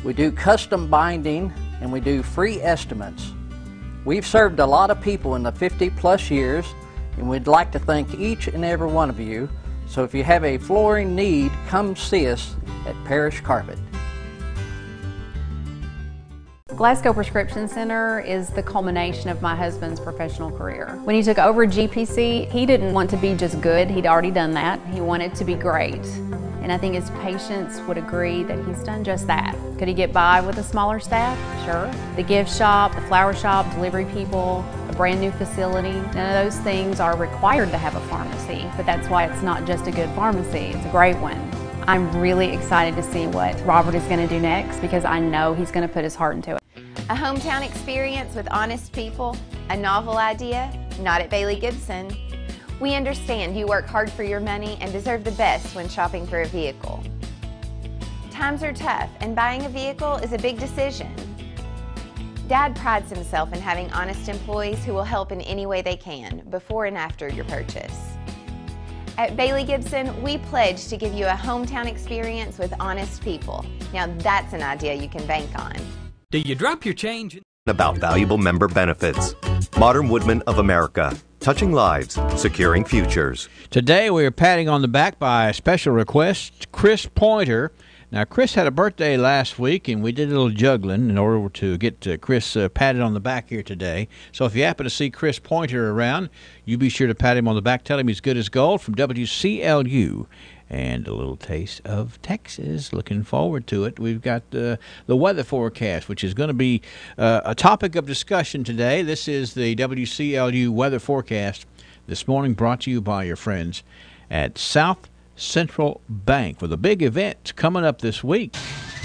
We do custom binding and we do free estimates. We've served a lot of people in the 50+ years, and we'd like to thank each and every one of you. So if you have a flooring need, come see us at Parrish Carpet. Glasgow Prescription Center is the culmination of my husband's professional career. When he took over GPC, he didn't want to be just good. He'd already done that. He wanted to be great. And I think his patients would agree that he's done just that. Could he get by with a smaller staff? Sure. The gift shop, the flower shop, delivery people, a brand new facility, none of those things are required to have a pharmacy, but that's why it's not just a good pharmacy, it's a great one. I'm really excited to see what Robert is going to do next because I know he's going to put his heart into it. A hometown experience with honest people, a novel idea, not at Bailey Gibson. We understand you work hard for your money and deserve the best when shopping for a vehicle. Times are tough and buying a vehicle is a big decision. Dad prides himself in having honest employees who will help in any way they can, before and after your purchase. At Bailey Gibson, we pledge to give you a hometown experience with honest people. Now that's an idea you can bank on. Do you drop your change? About valuable member benefits. Modern Woodmen of America. Touching lives, securing futures. Today we are patting on the back by a special request, Chris Pointer. Now, Chris had a birthday last week, and we did a little juggling in order to get Chris patted on the back here today. So if you happen to see Chris Pointer around, you be sure to pat him on the back. Tell him he's good as gold from WCLU. And a little taste of Texas. Looking forward to it. We've got the weather forecast, which is going to be a topic of discussion today. This is the WCLU weather forecast this morning, brought to you by your friends at South Central Bank with a big event coming up this week.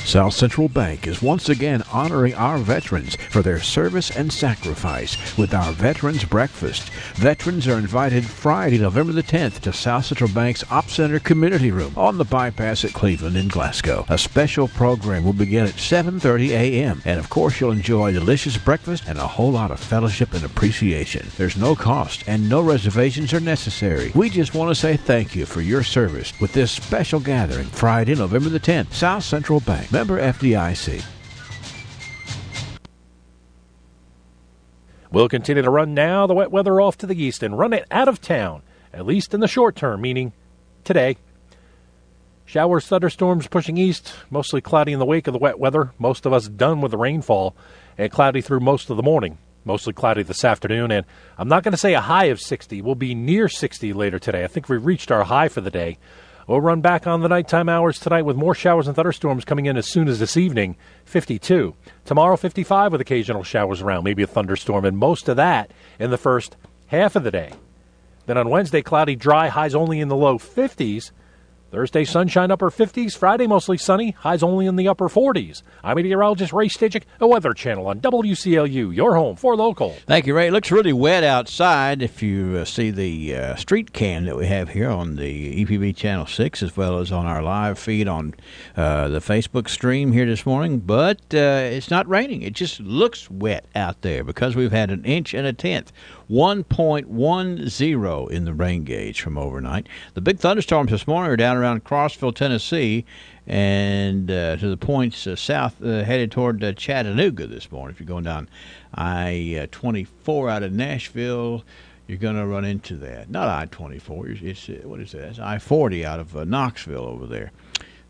South Central Bank is once again honoring our veterans for their service and sacrifice with our Veterans Breakfast. Veterans are invited Friday, November the 10th to South Central Bank's Op Center Community Room on the bypass at Cleveland in Glasgow. A special program will begin at 7:30 a.m. And of course you'll enjoy delicious breakfast and a whole lot of fellowship and appreciation. There's no cost and no reservations are necessary. We just want to say thank you for your service with this special gathering Friday, November the 10th, South Central Bank. Member FDIC. We'll continue to run now the wet weather off to the east and run it out of town, at least in the short term, meaning today. Showers, thunderstorms pushing east, mostly cloudy in the wake of the wet weather. Most of us done with the rainfall, and cloudy through most of the morning. Mostly cloudy this afternoon, and I'm not going to say a high of 60. We'll be near 60 later today. I think we've reached our high for the day. We'll run back on the nighttime hours tonight with more showers and thunderstorms coming in as soon as this evening, 52. Tomorrow, 55 with occasional showers around, maybe a thunderstorm, and most of that in the first half of the day. Then on Wednesday, cloudy, dry, highs only in the low 50s. Thursday, sunshine, upper 50s. Friday, mostly sunny, highs only in the upper 40s. I'm meteorologist Ray Stidgick, a Weather Channel on WCLU, your home for local. Thank you, Ray. It looks really wet outside if you see the street cam that we have here on the EPB Channel 6, as well as on our live feed on the Facebook stream here this morning. But it's not raining. It just looks wet out there because we've had 1 1/10 inches. 1.10 in the rain gauge from overnight. The big thunderstorms this morning are down around Crossville, Tennessee, and to the points south headed toward Chattanooga this morning. If you're going down I-24 out of Nashville, you're going to run into that. Not I-24. It's what is that? It's I-40 out of Knoxville over there.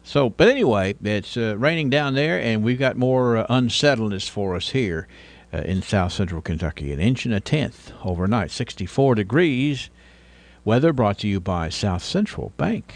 So, but anyway, it's raining down there, and we've got more unsettledness for us here. In south central Kentucky, 1 1/10 inches overnight, 64 degrees. Weather brought to you by South Central Bank.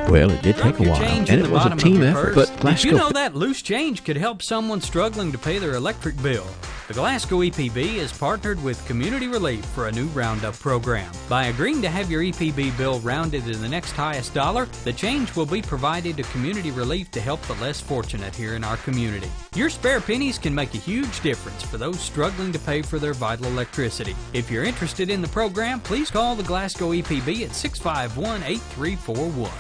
Well, it did take a while, and it was a team effort. But Glasgow, did you know that loose change could help someone struggling to pay their electric bill? The Glasgow EPB has partnered with Community Relief for a new roundup program. By agreeing to have your EPB bill rounded to the next highest dollar, the change will be provided to Community Relief to help the less fortunate here in our community. Your spare pennies can make a huge difference for those struggling to pay for their vital electricity. If you're interested in the program, please call the Glasgow EPB at 651-8341.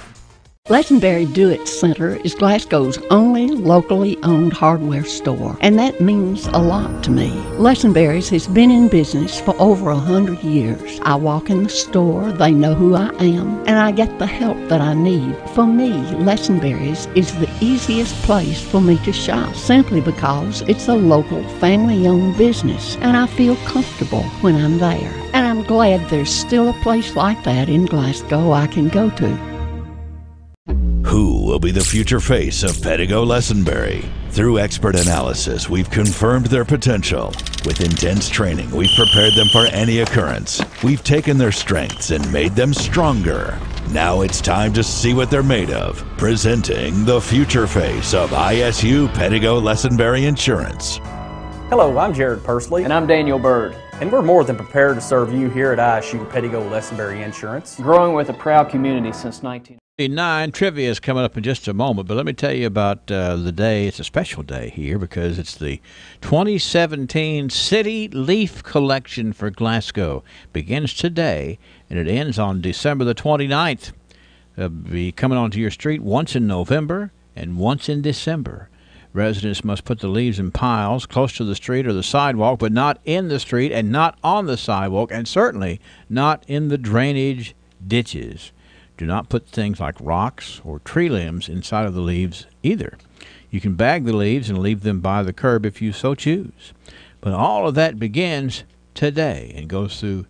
Lesenberry Do-It Center is Glasgow's only locally owned hardware store, and that means a lot to me. Lesenberry's has been in business for over 100 years. I walk in the store, they know who I am, and I get the help that I need. For me, Lesenberry's is the easiest place for me to shop, simply because it's a local family-owned business, and I feel comfortable when I'm there. And I'm glad there's still a place like that in Glasgow I can go to. Who will be the future face of Pedigo Lesenberry? Through expert analysis, we've confirmed their potential. With intense training, we've prepared them for any occurrence. We've taken their strengths and made them stronger. Now it's time to see what they're made of. Presenting the future face of ISU Pedigo Lesenberry Insurance. Hello, I'm Jared Persley. And I'm Daniel Bird. And we're more than prepared to serve you here at ISU Pedigo Lesenberry Insurance. Growing with a proud community since 19... Trivia is coming up in just a moment, but let me tell you about the day. It's a special day here because it's the 2017 City Leaf Collection for Glasgow. Begins today, and it ends on December the 29th. It'll be coming onto your street once in November and once in December. Residents must put the leaves in piles close to the street or the sidewalk, but not in the street and not on the sidewalk, and certainly not in the drainage ditches. Do not put things like rocks or tree limbs inside of the leaves either. You can bag the leaves and leave them by the curb if you so choose. But all of that begins today and goes through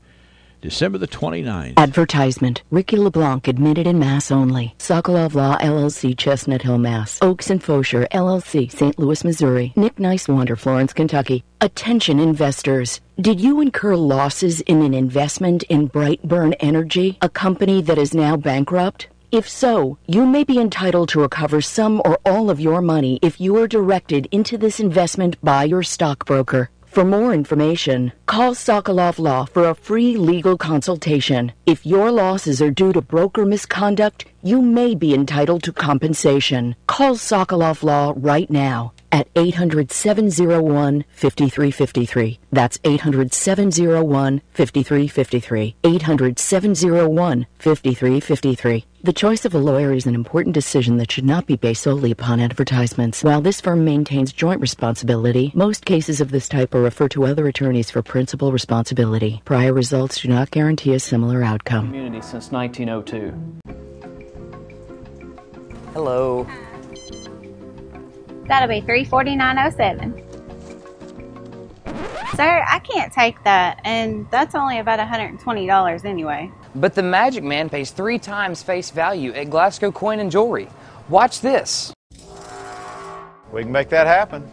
December the 29th. Advertisement. Ricky LeBlanc, admitted in Mass only. Sokolov Law, LLC, Chestnut Hill, Mass. Oaks and Fosher, LLC, St. Louis, Missouri. Nick Nicewander, Florence, Kentucky. Attention investors. Did you incur losses in an investment in Brightburn Energy, a company that is now bankrupt? If so, you may be entitled to recover some or all of your money if you are directed into this investment by your stockbroker. For more information, call Sokolov Law for a free legal consultation. If your losses are due to broker misconduct, you may be entitled to compensation. Call Sokolov Law right now at 800-701-5353. That's 800-701-5353. 800-701-5353. The choice of a lawyer is an important decision that should not be based solely upon advertisements. While this firm maintains joint responsibility, most cases of this type are referred to other attorneys for principal responsibility. Prior results do not guarantee a similar outcome. Community since 1902. Hello. That'll be $349.07. Sir, I can't take that, and that's only about $120 anyway. But the Magic Man pays 3 times face value at Glasgow Coin and Jewelry. Watch this. We can make that happen.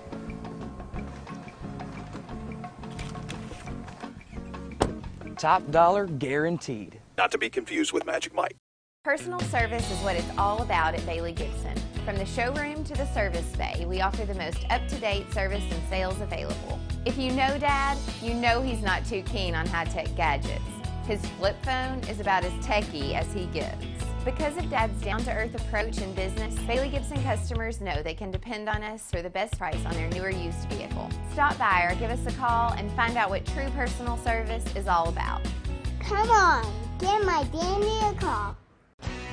Top dollar guaranteed. Not to be confused with Magic Mike. Personal service is what it's all about at Bailey Gibson. From the showroom to the service bay, we offer the most up-to-date service and sales available. If you know Dad, you know he's not too keen on high-tech gadgets. His flip phone is about as techy as he gets. Because of Dad's down-to-earth approach in business, Bailey Gibson customers know they can depend on us for the best price on their newer used vehicle. Stop by or give us a call and find out what true personal service is all about. Come on, give my dandy a call.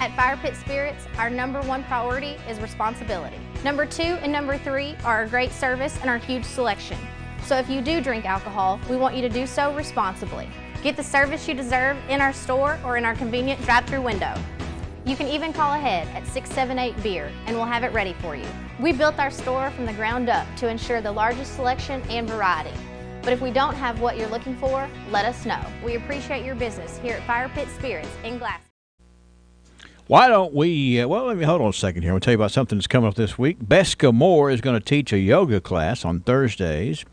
At Fire Pit Spirits, our #1 priority is responsibility. Number 2 and number 3 are our great service and our huge selection. So if you do drink alcohol, we want you to do so responsibly. Get the service you deserve in our store or in our convenient drive-thru window. You can even call ahead at 678-BEER and we'll have it ready for you. We built our store from the ground up to ensure the largest selection and variety. But if we don't have what you're looking for, let us know. We appreciate your business here at Fire Pit Spirits in Glasgow. Why don't we, let me hold on a second here. I'll tell you about something that's coming up this week. Beska Moore is going to teach a yoga class on Thursdays,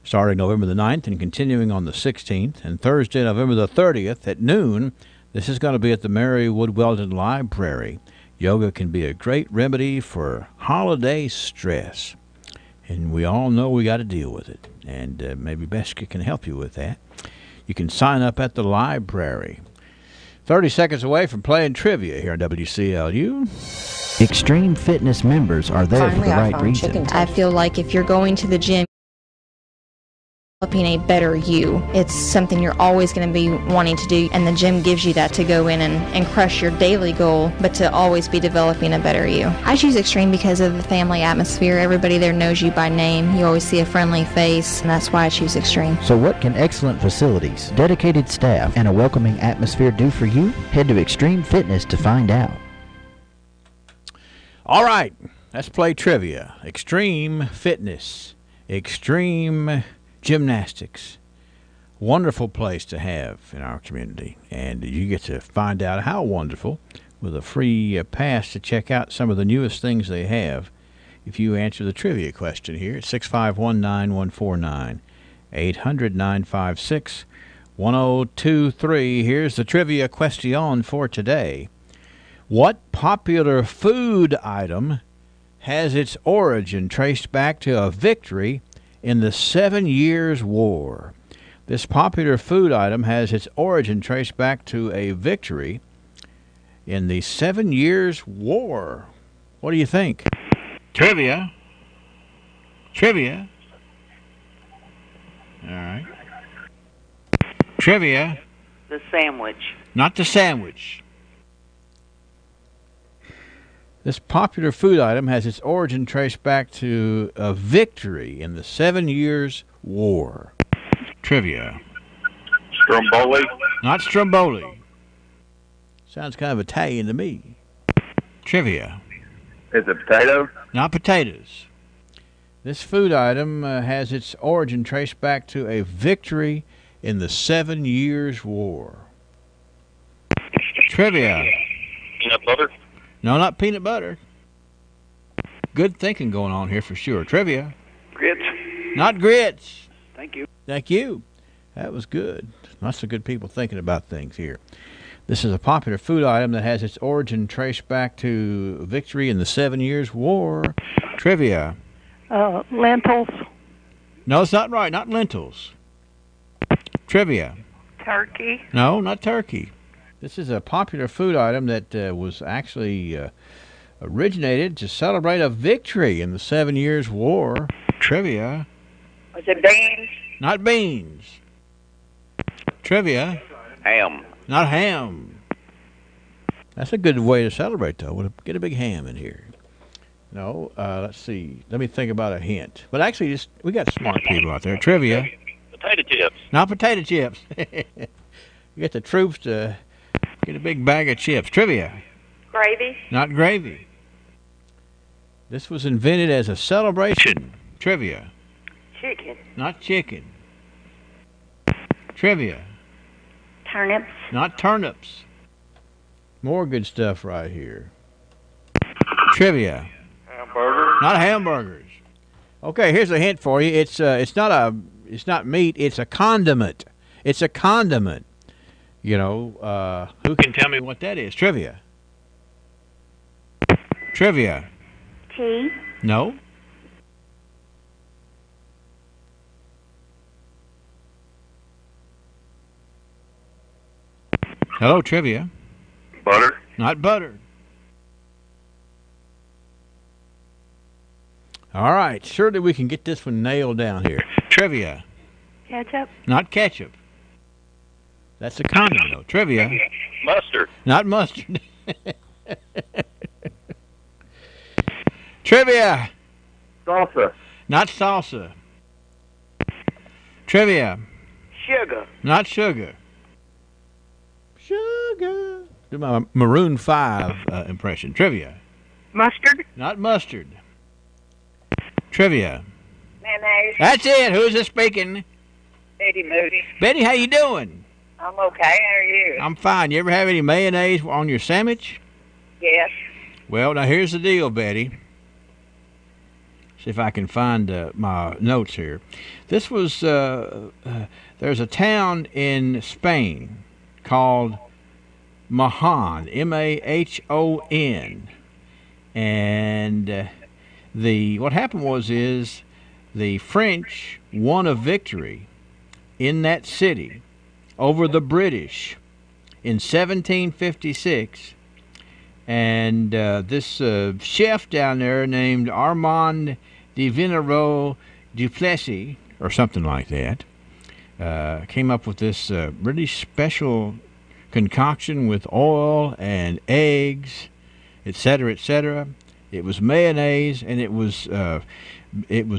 starting November the 9th and continuing on the 16th. And Thursday, November the 30th at noon, this is going to be at the Mary Wood Weldon Library. Yoga can be a great remedy for holiday stress. And we all know we got to deal with it. And maybe Beska can help you with that. You can sign up at the library. 30 seconds away from playing trivia here on WCLU. Extreme Fitness members are there for the right reason. I feel like if you're going to the gym, developing a better you, it's something you're always going to be wanting to do, and the gym gives you that to go in and crush your daily goal, but to always be developing a better you. I choose Extreme because of the family atmosphere. Everybody there knows you by name. You always see a friendly face, and that's why I choose Extreme. So what can excellent facilities, dedicated staff, and a welcoming atmosphere do for you? Head to Extreme Fitness to find out. All right, let's play trivia. Extreme Fitness. Extreme Gymnastics. Wonderful place to have in our community. And you get to find out how wonderful with a free pass to check out some of the newest things they have if you answer the trivia question here at 6519149. 800-956-1023. Here's the trivia question for today. What popular food item has its origin traced back to a victory in the 7 Years' War? This popular food item has its origin traced back to a victory in the 7 Years' War. What do you think? Trivia. Trivia. All right. Trivia. The sandwich. Not the sandwich. This popular food item has its origin traced back to a victory in the 7 Years' War. Trivia. Stromboli. Not Stromboli. Sounds kind of Italian to me. Trivia. Is it potato? Not potatoes. This food item has its origin traced back to a victory in the 7 Years' War. Trivia. Peanut butter? No, not peanut butter. Good thinking going on here for sure. Trivia. Grits? Not grits. Thank you. Thank you. That was good. Lots of good people thinking about things here. This is a popular food item that has its origin traced back to victory in the 7 Years' War. Trivia. Lentils. No, it's not right. Not lentils. Trivia. Turkey. No, not turkey. This is a popular food item that was actually originated to celebrate a victory in the 7 Years' War. Trivia. Was it beans? Not beans. Trivia. Ham. Not ham. That's a good way to celebrate, though. We'll get a big ham in here. No, let's see. Let me think about a hint. But actually, we got smart people out there. Trivia. Potato chips. Not potato chips. You get the troops to get a big bag of chips. Trivia. Gravy. Not gravy. This was invented as a celebration. Trivia. Chicken. Not chicken. Trivia. Turnips. Not turnips. More good stuff right here. Trivia. Hamburger. Not hamburgers. Okay, here's a hint for you. It's not meat. It's a condiment. It's a condiment. You know, who can tell me what that is? Trivia. Trivia. Tea. No. Hello, Trivia. Butter. Not butter. All right, surely we can get this one nailed down here. Trivia. Ketchup. Not ketchup. That's a condiment, though. Trivia. Mustard. Not mustard. Trivia. Salsa. Not salsa. Trivia. Sugar. Not sugar. Sugar. Do my Maroon 5 impression. Trivia. Mustard. Not mustard. Trivia. Mayonnaise. That's it. Who's this speaking? Betty Moody. Betty, how you doing? I'm okay. How are you? I'm fine. You ever have any mayonnaise on your sandwich? Yes. Well, now here's the deal, Betty. See if I can find my notes here. This was, there's a town in Spain called Mahon, M-A-H-O-N. And what happened was the French won a victory in that city over the British in 1756. And this chef down there named Armand de Vignereau Duplessis, or something like that, came up with this really special concoction with oil and eggs, etc., etc. It was mayonnaise, and it was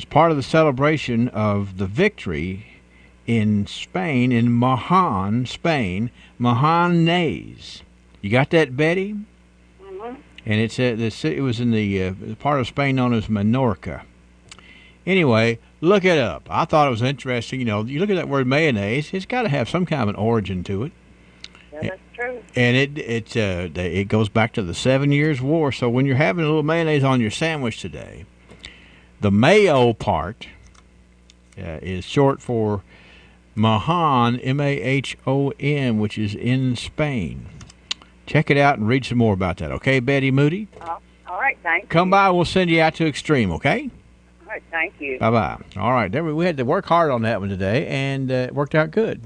part of the celebration of the victory in Spain, in Mahon, Spain, Mahonnaise. You got that, Betty? Mm-hmm. And it was in the part of Spain known as Menorca. Anyway, look it up. I thought it was interesting. You know, you look at that word mayonnaise, it's got to have some kind of an origin to it. Yeah, that's true. And it goes back to the 7 Years' War. So when you're having a little mayonnaise on your sandwich today, the mayo part is short for Mahon, M-A-H-O-N, which is in Spain. Check it out and read some more about that. Okay, Betty Moody? All right, thank you. Come by, we'll send you out to Extreme, okay? All right, thank you. Bye-bye. All right, we had to work hard on that one today, and it worked out good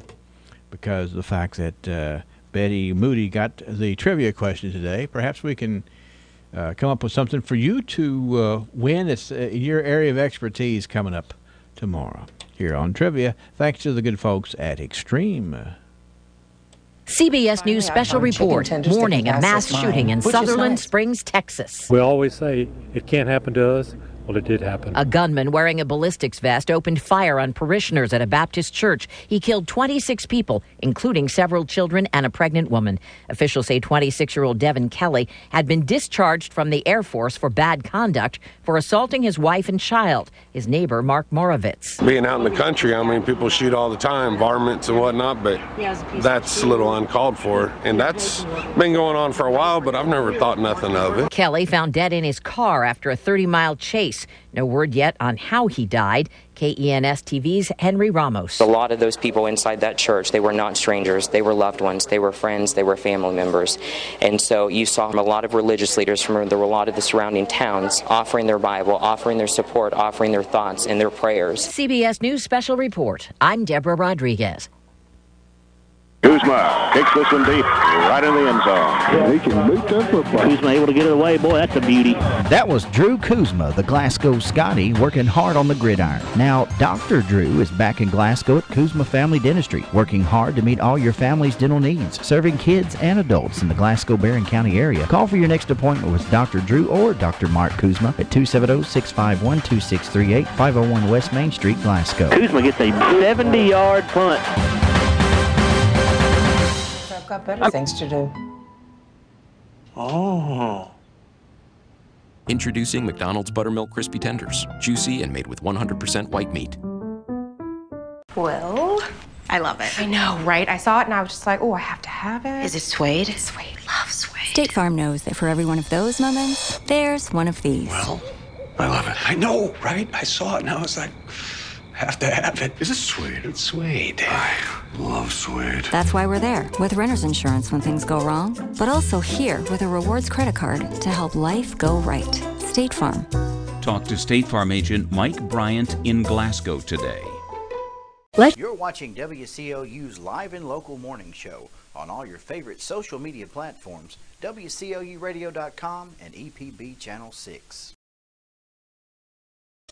because of the fact that Betty Moody got the trivia question today. Perhaps we can come up with something for you to win. It's your area of expertise coming up tomorrow here on Trivia. Thanks to the good folks at Extreme. CBS News Special Report, warning of mass shooting in Sutherland Springs, Texas. We always say it can't happen to us. Well, it did happen. A gunman wearing a ballistics vest opened fire on parishioners at a Baptist church. He killed 26 people, including several children and a pregnant woman. Officials say 26-year-old Devin Kelly had been discharged from the Air Force for bad conduct for assaulting his wife and child. His neighbor, Mark Morovitz. Being out in the country, I mean, people shoot all the time, varmints and whatnot, but that's a little uncalled for. And that's been going on for a while, but I've never thought nothing of it. Kelly found dead in his car after a 30-mile chase. No word yet on how he died. KENS TV's Henry Ramos. A lot of those people inside that church, they were not strangers. They were loved ones. They were friends. They were family members. And so you saw a lot of religious leaders from a lot of the surrounding towns offering their Bible, offering their support, offering their thoughts and their prayers. CBS News Special Report. I'm Deborah Rodriguez. Kuzma kicks this one deep, right in the end zone. He can boot that football. Kuzma able to get it away. Boy, that's a beauty. That was Drew Kuzma, the Glasgow Scotty, working hard on the gridiron. Now, Dr. Drew is back in Glasgow at Kuzma Family Dentistry, working hard to meet all your family's dental needs, serving kids and adults in the Glasgow-Barron County area. Call for your next appointment with Dr. Drew or Dr. Mark Kuzma at 270-651-2638, 501 West Main Street, Glasgow. Kuzma gets a 70-yard punt. I've got better things to do. Oh. Introducing McDonald's Buttermilk Crispy Tenders. Juicy and made with 100% white meat. Well, I love it. I know, right? I saw it and I was just like, oh, I have to have it. Is it suede? Suede. Love suede. State Farm knows that for every one of those moments, there's one of these. Well, I love it. I know, right? I saw it and I was like, have to have it. Is it suede? It's suede. I love suede. That's why we're there with renter's insurance when things go wrong, but also here with a rewards credit card to help life go right. State Farm. Talk to State Farm agent Mike Bryant in Glasgow today. You're watching WCOU's live and local morning show on all your favorite social media platforms, WCOUradio.com and EPB Channel 6.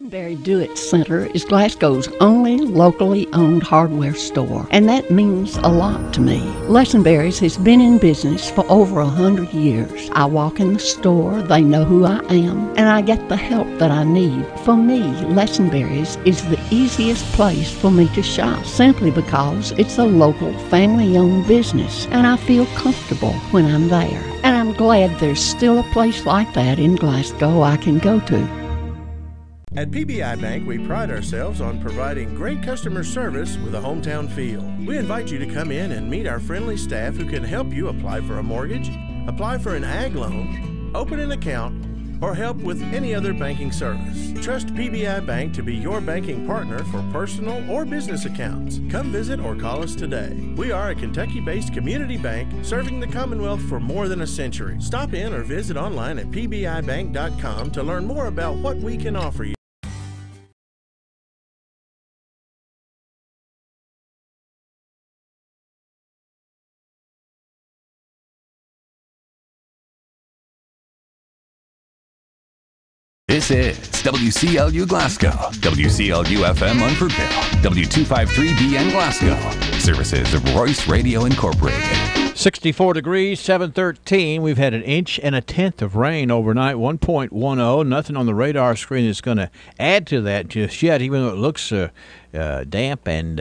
Lesenberry Do-It Center is Glasgow's only locally owned hardware store, and that means a lot to me. Lesenberry's has been in business for over 100 years. I walk in the store, they know who I am, and I get the help that I need. For me, Lesenberry's is the easiest place for me to shop, simply because it's a local family-owned business, and I feel comfortable when I'm there. And I'm glad there's still a place like that in Glasgow I can go to. At PBI Bank, we pride ourselves on providing great customer service with a hometown feel. We invite you to come in and meet our friendly staff who can help you apply for a mortgage, apply for an ag loan, open an account, or help with any other banking service. Trust PBI Bank to be your banking partner for personal or business accounts. Come visit or call us today. We are a Kentucky-based community bank serving the Commonwealth for more than a century. Stop in or visit online at pbibank.com to learn more about what we can offer you. This is WCLU Glasgow, WCLU FM Munfordville, W253BN Glasgow. Services of Royce Radio Incorporated. 64 degrees, 713. We've had 1 1/10 of rain overnight, 1.10. Nothing on the radar screen is going to add to that just yet, even though it looks damp and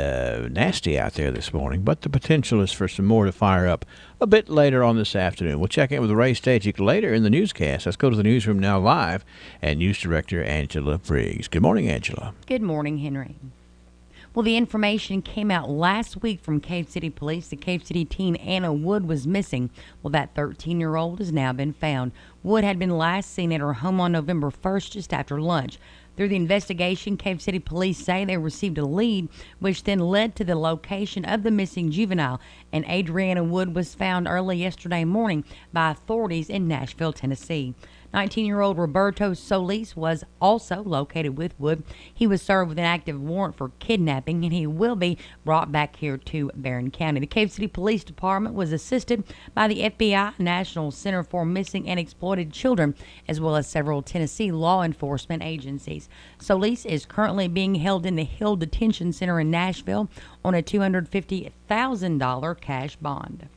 nasty out there this morning. But the potential is for some more to fire up a bit later on this afternoon. We'll check in with Ray Stajic later in the newscast. Let's go to the newsroom now live and News Director Angela Briggs. Good morning, Angela. Good morning, Henry. Well, the information came out last week from Cave City Police. The Cave City teen Anna Wood was missing. Well, that 13-year-old has now been found. Wood had been last seen at her home on November 1st, just after lunch. Through the investigation, Cave City Police say they received a lead, which then led to the location of the missing juvenile, and Adriana Wood was found early yesterday morning by authorities in Nashville, Tennessee. 19-year-old Roberto Solis was also located with Wood. He was served with an active warrant for kidnapping, and he will be brought back here to Barron County. The Cave City Police Department was assisted by the FBI, National Center for Missing and Exploited Children, as well as several Tennessee law enforcement agencies. Solis is currently being held in the Hill Detention Center in Nashville on a $250,000 cash bond.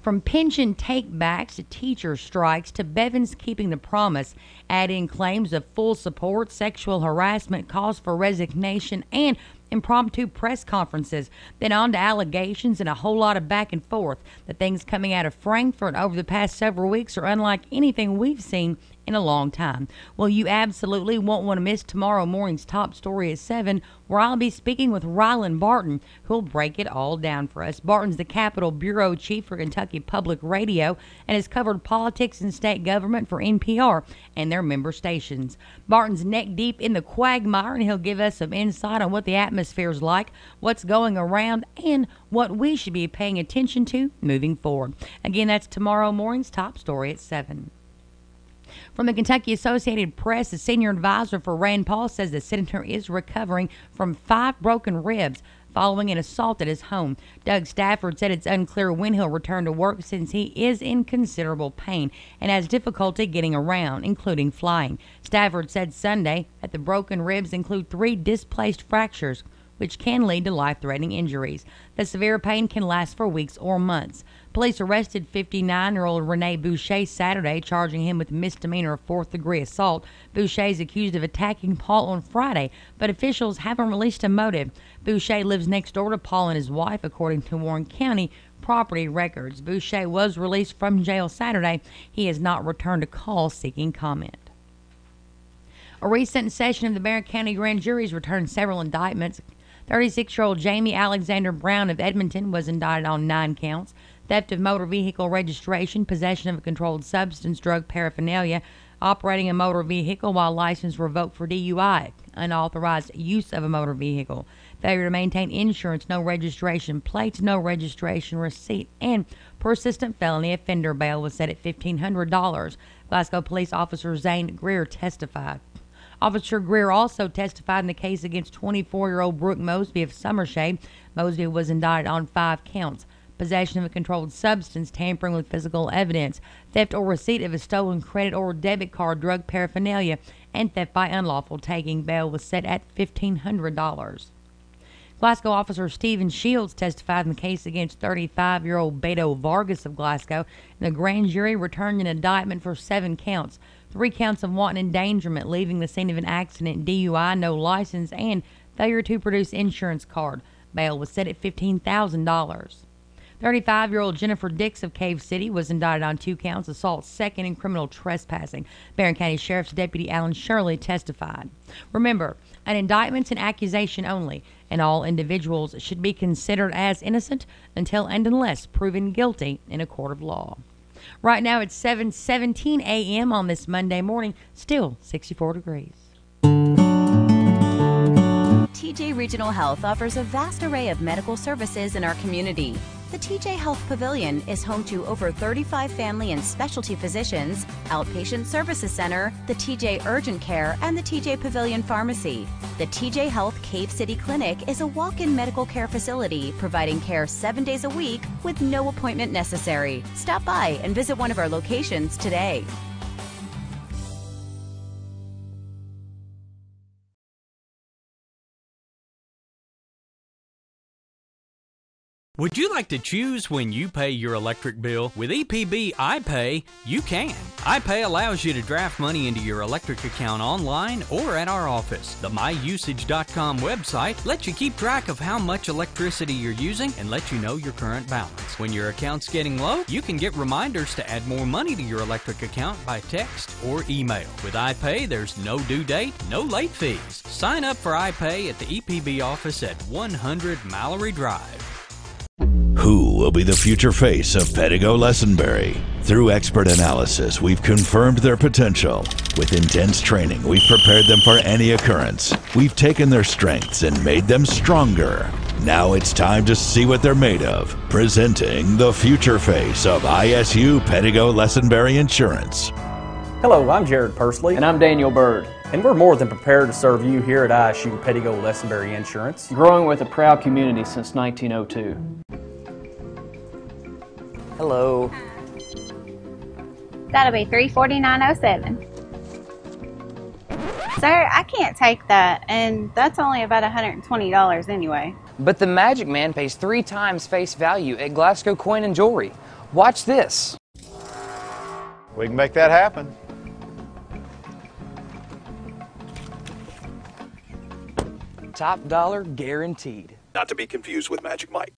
From pension take-backs to teacher strikes to Bevins keeping the promise, add in claims of full support, sexual harassment, calls for resignation, and impromptu press conferences, then on to allegations and a whole lot of back and forth. The things coming out of Frankfort over the past several weeks are unlike anything we've seen in a long time. Well, you absolutely won't want to miss tomorrow morning's top story at 7, where I'll be speaking with Ryland Barton, who'll break it all down for us. Barton's the Capitol Bureau Chief for Kentucky Public Radio and has covered politics and state government for NPR and their member stations. Barton's neck deep in the quagmire, and he'll give us some insight on what the atmosphere's like, what's going around, and what we should be paying attention to moving forward. Again, that's tomorrow morning's top story at 7. From the Kentucky Associated Press, the senior advisor for Rand Paul says the senator is recovering from 5 broken ribs following an assault at his home. Doug Stafford said it's unclear when he'll return to work since he is in considerable pain and has difficulty getting around, including flying. Stafford said Sunday that the broken ribs include 3 displaced fractures, which can lead to life-threatening injuries. The severe pain can last for weeks or months. Police arrested 59-year-old Rene Boucher Saturday, charging him with misdemeanor of 4th-degree assault. Boucher is accused of attacking Paul on Friday, but officials haven't released a motive. Boucher lives next door to Paul and his wife, according to Warren County property records. Boucher was released from jail Saturday. He has not returned a call seeking comment. A recent session of the Barron County Grand Jury's returned several indictments. 36-year-old Jamie Alexander Brown of Edmonton was indicted on 9 counts: theft of motor vehicle registration, possession of a controlled substance, drug paraphernalia, operating a motor vehicle while license revoked for DUI, unauthorized use of a motor vehicle, failure to maintain insurance, no registration plates, no registration receipt, and persistent felony offender. Bail was set at $1,500. Glasgow Police Officer Zane Greer testified. Officer Greer also testified in the case against 24-year-old Brooke Mosby of Summershade. Mosby was indicted on 5 counts: possession of a controlled substance, tampering with physical evidence, theft or receipt of a stolen credit or debit card, drug paraphernalia, and theft by unlawful taking. Bail was set at $1,500. Glasgow Officer Stephen Shields testified in the case against 35-year-old Beto Vargas of Glasgow. The grand jury returned an indictment for 7 counts. 3 counts of wanton endangerment, leaving the scene of an accident, DUI, no license, and failure to produce insurance card. Bail was set at $15,000. 35-year-old Jennifer Dix of Cave City was indicted on 2 counts, assault second, and criminal trespassing. Barron County Sheriff's Deputy Alan Shirley testified. Remember, an indictment's an accusation only, and all individuals should be considered as innocent until and unless proven guilty in a court of law. Right now it's 7:17 a.m. on this Monday morning, still 64 degrees. TJ Regional Health offers a vast array of medical services in our community. The TJ Health Pavilion is home to over 35 family and specialty physicians, outpatient services center, the TJ Urgent Care, and the TJ Pavilion Pharmacy. The TJ Health Cave City Clinic is a walk-in medical care facility providing care 7 days a week with no appointment necessary. Stop by and visit one of our locations today. Would you like to choose when you pay your electric bill? With EPB iPay, you can. iPay allows you to draft money into your electric account online or at our office. The myusage.com website lets you keep track of how much electricity you're using and lets you know your current balance. When your account's getting low, you can get reminders to add more money to your electric account by text or email. With iPay, there's no due date, no late fees. Sign up for iPay at the EPB office at 100 Mallory Drive. Who will be the future face of Pettigo Lessenberry? Through expert analysis, we've confirmed their potential. With intense training, we've prepared them for any occurrence. We've taken their strengths and made them stronger. Now it's time to see what they're made of. Presenting the future face of ISU Pettigo Lessenberry Insurance. Hello, I'm Jared Pursley. And I'm Daniel Bird. And we're more than prepared to serve you here at ISU Pettigo Lessenberry Insurance. Growing with a proud community since 1902. Hello. That'll be $349.07. Sir, I can't take that, and that's only about $120 anyway. But the Magic Man pays 3 times face value at Glasgow Coin and Jewelry. Watch this. We can make that happen. Top dollar guaranteed. Not to be confused with Magic Mike.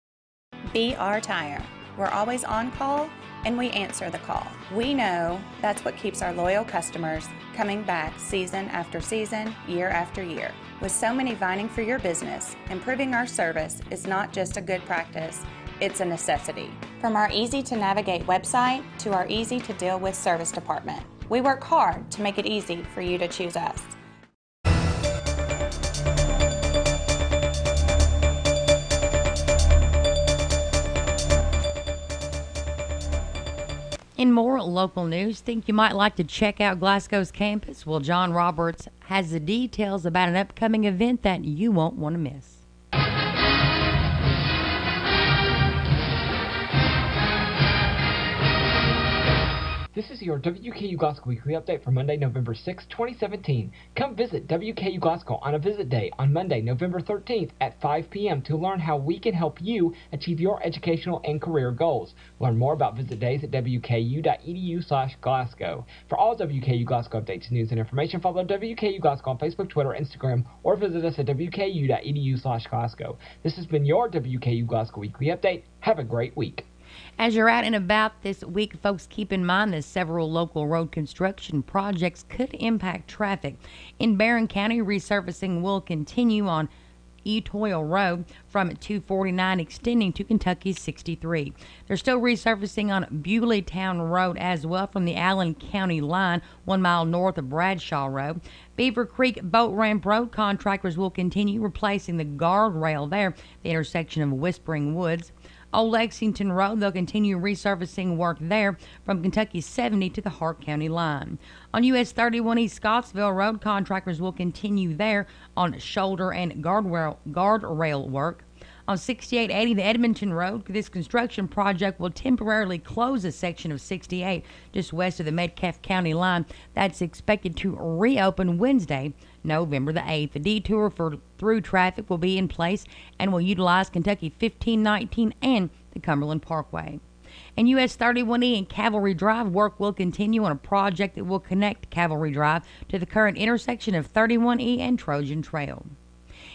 BR Tire. We're always on call and we answer the call. We know that's what keeps our loyal customers coming back season after season, year after year. With so many vying for your business, improving our service is not just a good practice, it's a necessity. From our easy-to-navigate website to our easy-to-deal-with service department, we work hard to make it easy for you to choose us. In more local news, think you might like to check out Glasgow's campus? Well, John Roberts has the details about an upcoming event that you won't want to miss. This is your WKU Glasgow Weekly Update for Monday, November 6, 2017. Come visit WKU Glasgow on a visit day on Monday, November 13th at 5 p.m. to learn how we can help you achieve your educational and career goals. Learn more about visit days at wku.edu/Glasgow. For all WKU Glasgow updates, news, and information, follow WKU Glasgow on Facebook, Twitter, Instagram, or visit us at wku.edu/Glasgow. This has been your WKU Glasgow Weekly Update. Have a great week. As you're out and about this week, folks, keep in mind that several local road construction projects could impact traffic. In Barron County, resurfacing will continue on Etoile Road from 249 extending to Kentucky 63. They're still resurfacing on Bewleytown Road as well from the Allen County line 1 mile north of Bradshaw Road. Beaver Creek Boat Ramp Road contractors will continue replacing the guardrail there, the intersection of Whispering Woods. Old Lexington Road, they'll continue resurfacing work there from Kentucky 70 to the Hart County line. On US 31 East Scottsville Road, contractors will continue there on shoulder and guardrail work. On 6880, the Edmonton Road, this construction project will temporarily close a section of 68 just west of the Metcalfe County line. That's expected to reopen Wednesday, November the 8th. The detour for through traffic will be in place and will utilize Kentucky 1519 and the Cumberland Parkway. And US 31E and Cavalry Drive work will continue on a project that will connect Cavalry Drive to the current intersection of 31E and Trojan Trail.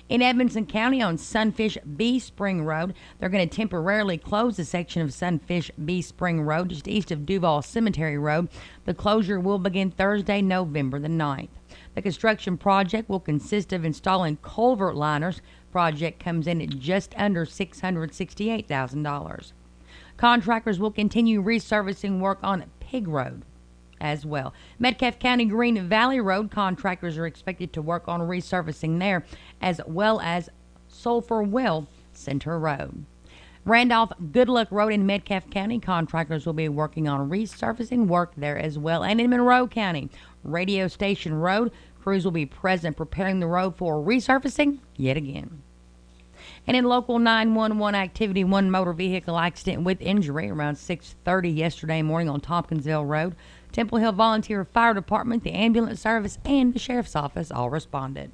In Edmonson County on Sunfish B Spring Road, they're going to temporarily close a section of Sunfish B Spring Road just east of Duval Cemetery Road. The closure will begin Thursday, November the 9th. The construction project will consist of installing culvert liners. Project comes in at just under $668,000. Contractors will continue resurfacing work on Pig Road as well. Metcalfe County Green Valley Road, contractors are expected to work on resurfacing there, as well as Sulphur Well Center Road. Randolph Goodluck Road in Metcalfe County, contractors will be working on resurfacing work there as well. And in Monroe County, Radio Station Road, crews will be present preparing the road for resurfacing yet again. And in local 911 activity, one motor vehicle accident with injury around 6:30 yesterday morning on Tompkinsville Road. Temple Hill Volunteer Fire Department, the ambulance service, and the sheriff's office all responded.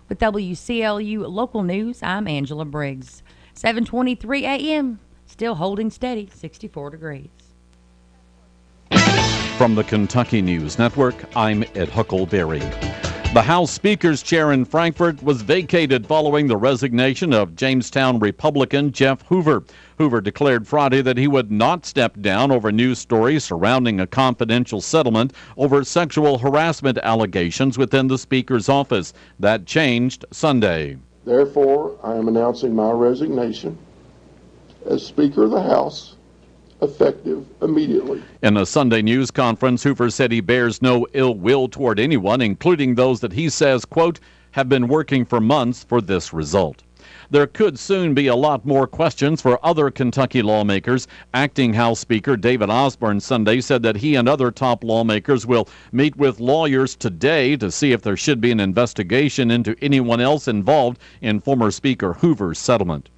With WCLU Local News, I'm Angela Briggs. 7:23 a.m., still holding steady, 64 degrees. From the Kentucky News Network, I'm Ed Huckleberry. The House Speaker's chair in Frankfort was vacated following the resignation of Jamestown Republican Jeff Hoover. Hoover declared Friday that he would not step down over news stories surrounding a confidential settlement over sexual harassment allegations within the Speaker's office. That changed Sunday. Therefore, I am announcing my resignation as Speaker of the House, effective immediately. In a Sunday news conference, Hoover said he bears no ill will toward anyone, including those that he says, quote, have been working for months for this result. There could soon be a lot more questions for other Kentucky lawmakers. Acting House Speaker David Osborne Sunday said that he and other top lawmakers will meet with lawyers today to see if there should be an investigation into anyone else involved in former Speaker Hoover's settlement.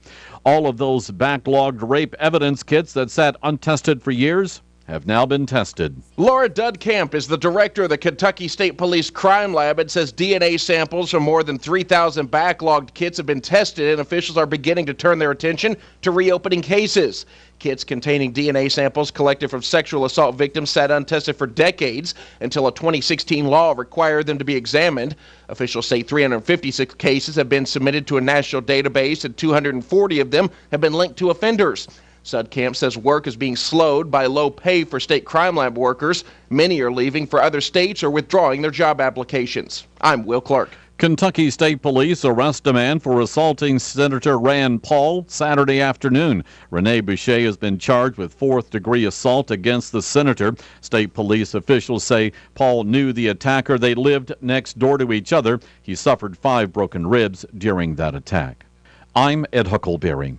All of those backlogged rape evidence kits that sat untested for years have now been tested. Laura Dudkamp is the director of the Kentucky State Police Crime Lab and says DNA samples from more than 3,000 backlogged kits have been tested, and officials are beginning to turn their attention to reopening cases. Kits containing DNA samples collected from sexual assault victims sat untested for decades until a 2016 law required them to be examined. Officials say 356 cases have been submitted to a national database, and 240 of them have been linked to offenders. Dudkamp says work is being slowed by low pay for state crime lab workers. Many are leaving for other states or withdrawing their job applications. I'm Will Clark. Kentucky State Police arrest a man for assaulting Senator Rand Paul Saturday afternoon. Rene Boucher has been charged with fourth-degree assault against the senator. State police officials say Paul knew the attacker. They lived next door to each other. He suffered 5 broken ribs during that attack. I'm Ed Huckleberry.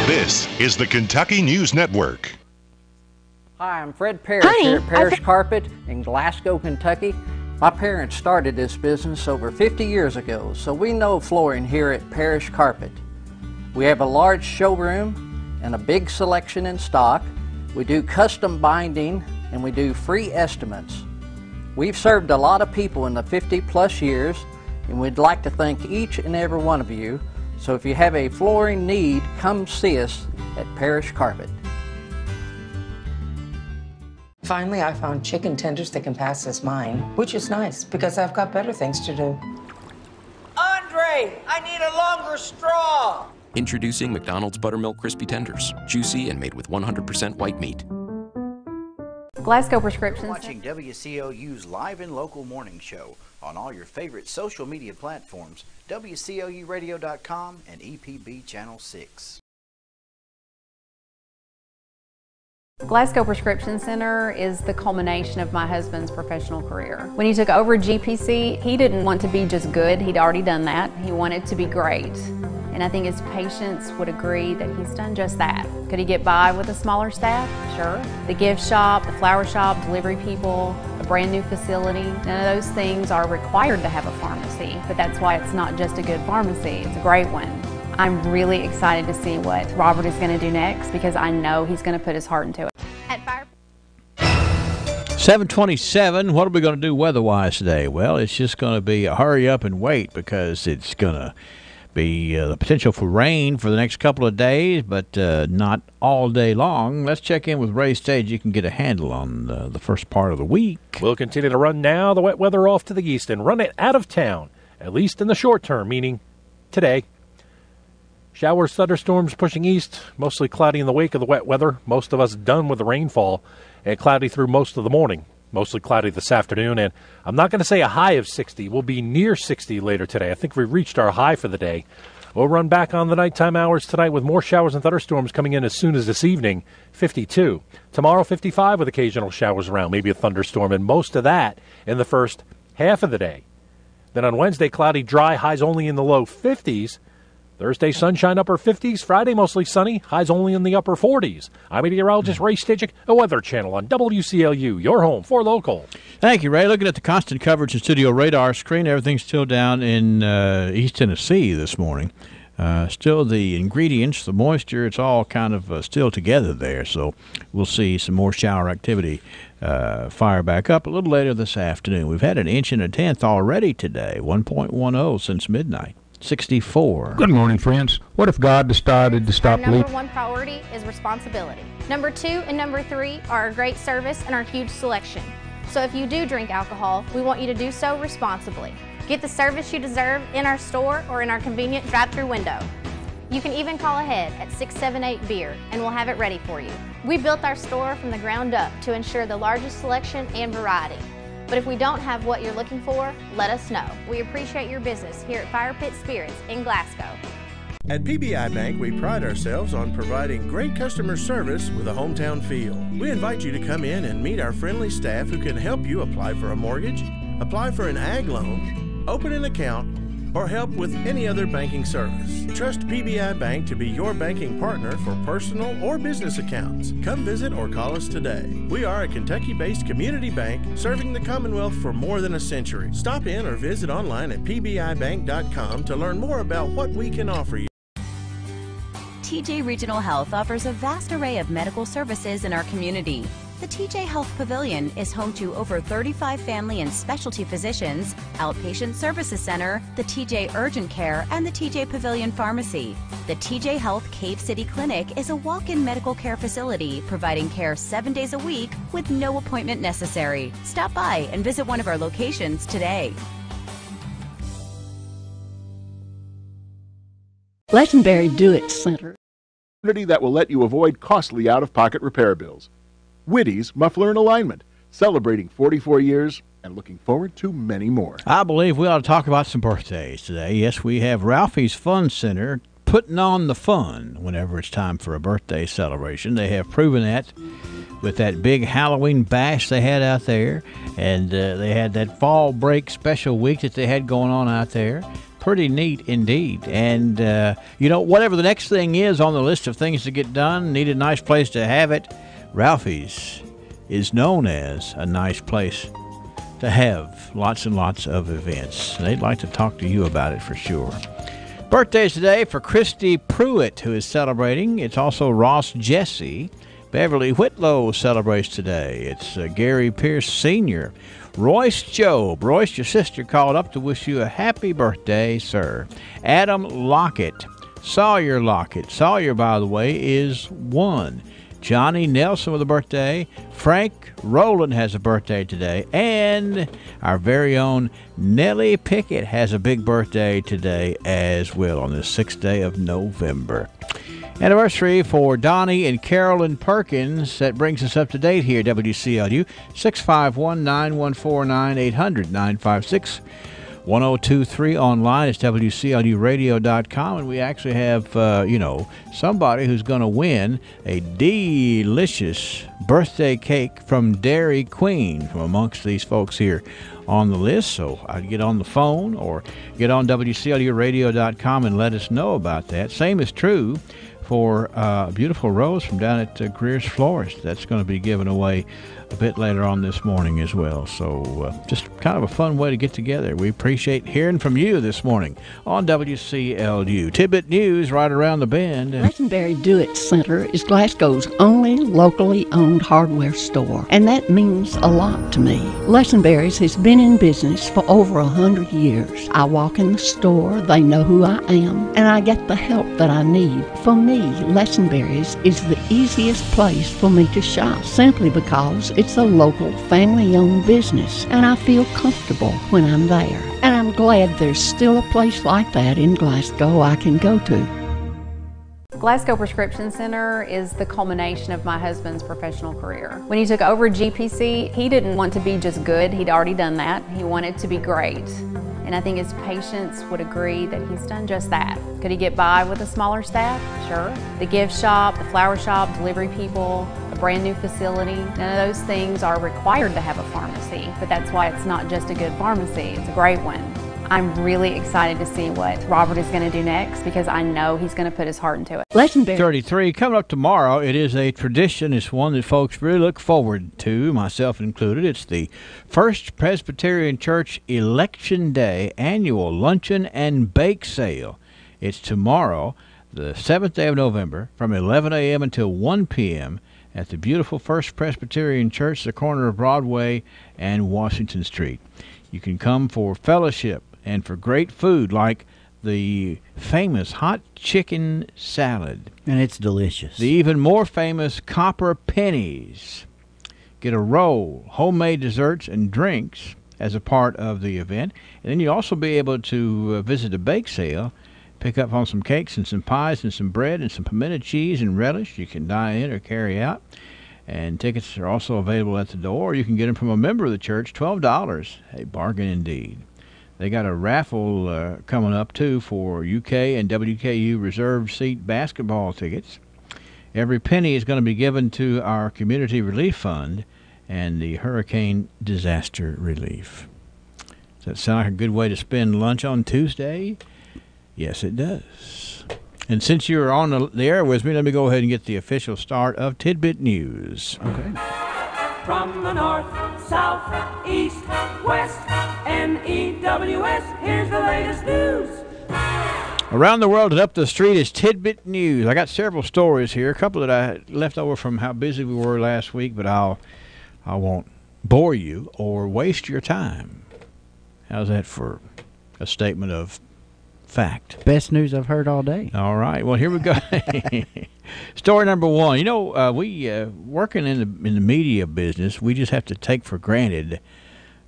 This is the Kentucky News Network. Hi, I'm Fred Parrish here at Parrish Carpet in Glasgow, Kentucky. My parents started this business over 50 years ago, so we know flooring here at Parrish Carpet. We have a large showroom and a big selection in stock. We do custom binding and we do free estimates. We've served a lot of people in the 50-plus years, and we'd like to thank each and every one of you. So if you have a flooring need, come see us at Parrish Carpet. Finally, I found chicken tenders that can pass as mine, which is nice because I've got better things to do. Andre, I need a longer straw. Introducing McDonald's Buttermilk Crispy Tenders, juicy and made with 100% white meat. Glasgow Prescriptions. Watching WCOU's live and local morning show on all your favorite social media platforms, WCOUradio.com and EPB Channel 6. Glasgow Prescription Center is the culmination of my husband's professional career. When he took over GPC, he didn't want to be just good. He'd already done that. He wanted to be great. And I think his patients would agree that he's done just that. Could he get by with a smaller staff? Sure. The gift shop, the flower shop, delivery people, a brand new facility, none of those things are required to have a pharmacy, but that's why it's not just a good pharmacy, it's a great one. I'm really excited to see what Robert is going to do next because I know he's going to put his heart into it. At Fire 727, what are we going to do weather-wise today? Well, it's just going to be a hurry up and wait because it's going to be the potential for rain for the next couple of days, but not all day long. Let's check in with Ray Stage. You can get a handle on the first part of the week. We'll continue to run now the wet weather off to the east and run it out of town, at least in the short term, meaning today. Showers, thunderstorms pushing east, mostly cloudy in the wake of the wet weather. Most of us done with the rainfall, and cloudy through most of the morning. Mostly cloudy this afternoon, and I'm not going to say a high of 60. We'll be near 60 later today. I think we reached our high for the day. We'll run back on the nighttime hours tonight with more showers and thunderstorms coming in as soon as this evening, 52. Tomorrow, 55 with occasional showers around, maybe a thunderstorm, and most of that in the first half of the day. Then on Wednesday, cloudy, dry, highs only in the low 50s. Thursday, sunshine, upper 50s. Friday, mostly sunny, highs only in the upper 40s. I'm meteorologist Ray Stidgick, a Weather Channel on WCLU, your home for local. Thank you, Ray. Looking at the constant coverage and studio radar screen, everything's still down in East Tennessee this morning. Still the ingredients, the moisture, it's all kind of still together there. So we'll see some more shower activity fire back up a little later this afternoon. We've had 1 1/10 inches already today, 1.10 since midnight. 64. Good morning, friends. What if God decided to stop Our number one priority is responsibility. Number 2 and number 3 are our great service and our huge selection. So if you do drink alcohol, we want you to do so responsibly. Get the service you deserve in our store or in our convenient drive-through window. You can even call ahead at 678-BEER and we'll have it ready for you. We built our store from the ground up to ensure the largest selection and variety. But if we don't have what you're looking for, let us know. We appreciate your business here at Fire Pit Spirits in Glasgow. At PBI Bank, we pride ourselves on providing great customer service with a hometown feel. We invite you to come in and meet our friendly staff who can help you apply for a mortgage, apply for an ag loan, open an account, or help with any other banking service. Trust PBI Bank to be your banking partner for personal or business accounts. Come visit or call us today. We are a Kentucky-based community bank serving the Commonwealth for more than a century. Stop in or visit online at pbibank.com to learn more about what we can offer you. TJ Regional Health offers a vast array of medical services in our community. The TJ Health Pavilion is home to over 35 family and specialty physicians, outpatient services center, the TJ Urgent Care, and the TJ Pavilion Pharmacy. The TJ Health Cave City Clinic is a walk-in medical care facility providing care 7 days a week with no appointment necessary. Stop by and visit one of our locations today. Lesenberry Do-It Center. That will let you avoid costly out-of-pocket repair bills. Witty's Muffler and Alignment, celebrating 44 years and looking forward to many more. I believe we ought to talk about some birthdays today. Yes, we have Ralphie's Fun Center putting on the fun whenever it's time for a birthday celebration. They have proven that with that big Halloween bash they had out there, and they had that fall break special week that they had going on out there. Pretty neat indeed. And, whatever the next thing is on the list of things to get done, need a nice place to have it, Ralphie's is known as a nice place to have lots and lots of events. And they'd like to talk to you about it for sure. Birthdays today for Christy Pruitt, who is celebrating. It's also Ross Jesse. Beverly Whitlow celebrates today. It's Gary Pierce Sr. Royce Job. Royce, your sister, called up to wish you a happy birthday, sir. Adam Lockett. Sawyer Lockett. Sawyer, by the way, is 1. Johnny Nelson with a birthday. Frank Rowland has a birthday today. And our very own Nellie Pickett has a big birthday today as well on the 6th day of November. Anniversary for Donnie and Carolyn Perkins. That brings us up to date here, WCLU, 651-914-9800-956. 1023 online. It's WCLUradio.com, and we actually have, somebody who's going to win a delicious birthday cake from Dairy Queen from amongst these folks here on the list. So I'd get on the phone or get on WCLUradio.com and let us know about that. Same is true for beautiful Rose from down at Greer's Florist. That's going to be given away a bit later on this morning as well. So just kind of a fun way to get together. We appreciate hearing from you this morning on WCLU. Tidbit News right around the bend. Lesenberry Do-It Center is Glasgow's only locally owned hardware store, and that means a lot to me. Lesenberry's has been in business for over 100 years. I walk in the store, they know who I am, and I get the help that I need. For me, Lesenberry's is the easiest place for me to shop, simply because it's a local, family-owned business, and I feel comfortable when I'm there. And I'm glad there's still a place like that in Glasgow I can go to. Glasgow Prescription Center is the culmination of my husband's professional career. When he took over GPC, he didn't want to be just good. He'd already done that. He wanted to be great. And I think his patients would agree that he's done just that. Could he get by with a smaller staff? Sure. The gift shop, the flower shop, delivery people, a brand new facility, none of those things are required to have a pharmacy, but that's why it's not just a good pharmacy, it's a great one. I'm really excited to see what Robert is going to do next because I know he's going to put his heart into it. 33 coming up tomorrow. It is a tradition. It's one that folks really look forward to, myself included. It's the First Presbyterian Church Election Day annual luncheon and bake sale. It's tomorrow, the 7th day of November, from 11 a.m. until 1 p.m. at the beautiful First Presbyterian Church, the corner of Broadway and Washington Street. You can come for fellowship and for great food like the famous hot chicken salad. And it's delicious. The even more famous copper pennies. Get a roll, homemade desserts, and drinks as a part of the event. And then you'll also be able to visit a bake sale, pick up on some cakes and some pies and some bread and some pimento cheese and relish. You can dine in or carry out. And tickets are also available at the door. You can get them from a member of the church, $12. A bargain indeed. They got a raffle coming up, too, for UK and WKU reserved seat basketball tickets. Every penny is going to be given to our Community Relief Fund and the Hurricane Disaster Relief. Does that sound like a good way to spend lunch on Tuesday? Yes, it does. And since you're on the air with me, let me go ahead and get the official start of Tidbit News. Okay. From the north, south, east, west, NEWS, here's the latest news. Around the world and up the street is Tidbit News. I got several stories here. A couple that I left over from how busy we were last week, but I won't bore you or waste your time. How's that for a statement of fact? Best news I've heard all day. All right. Well, here we go. Story number one. You know, we working in the media business, we just have to take for granted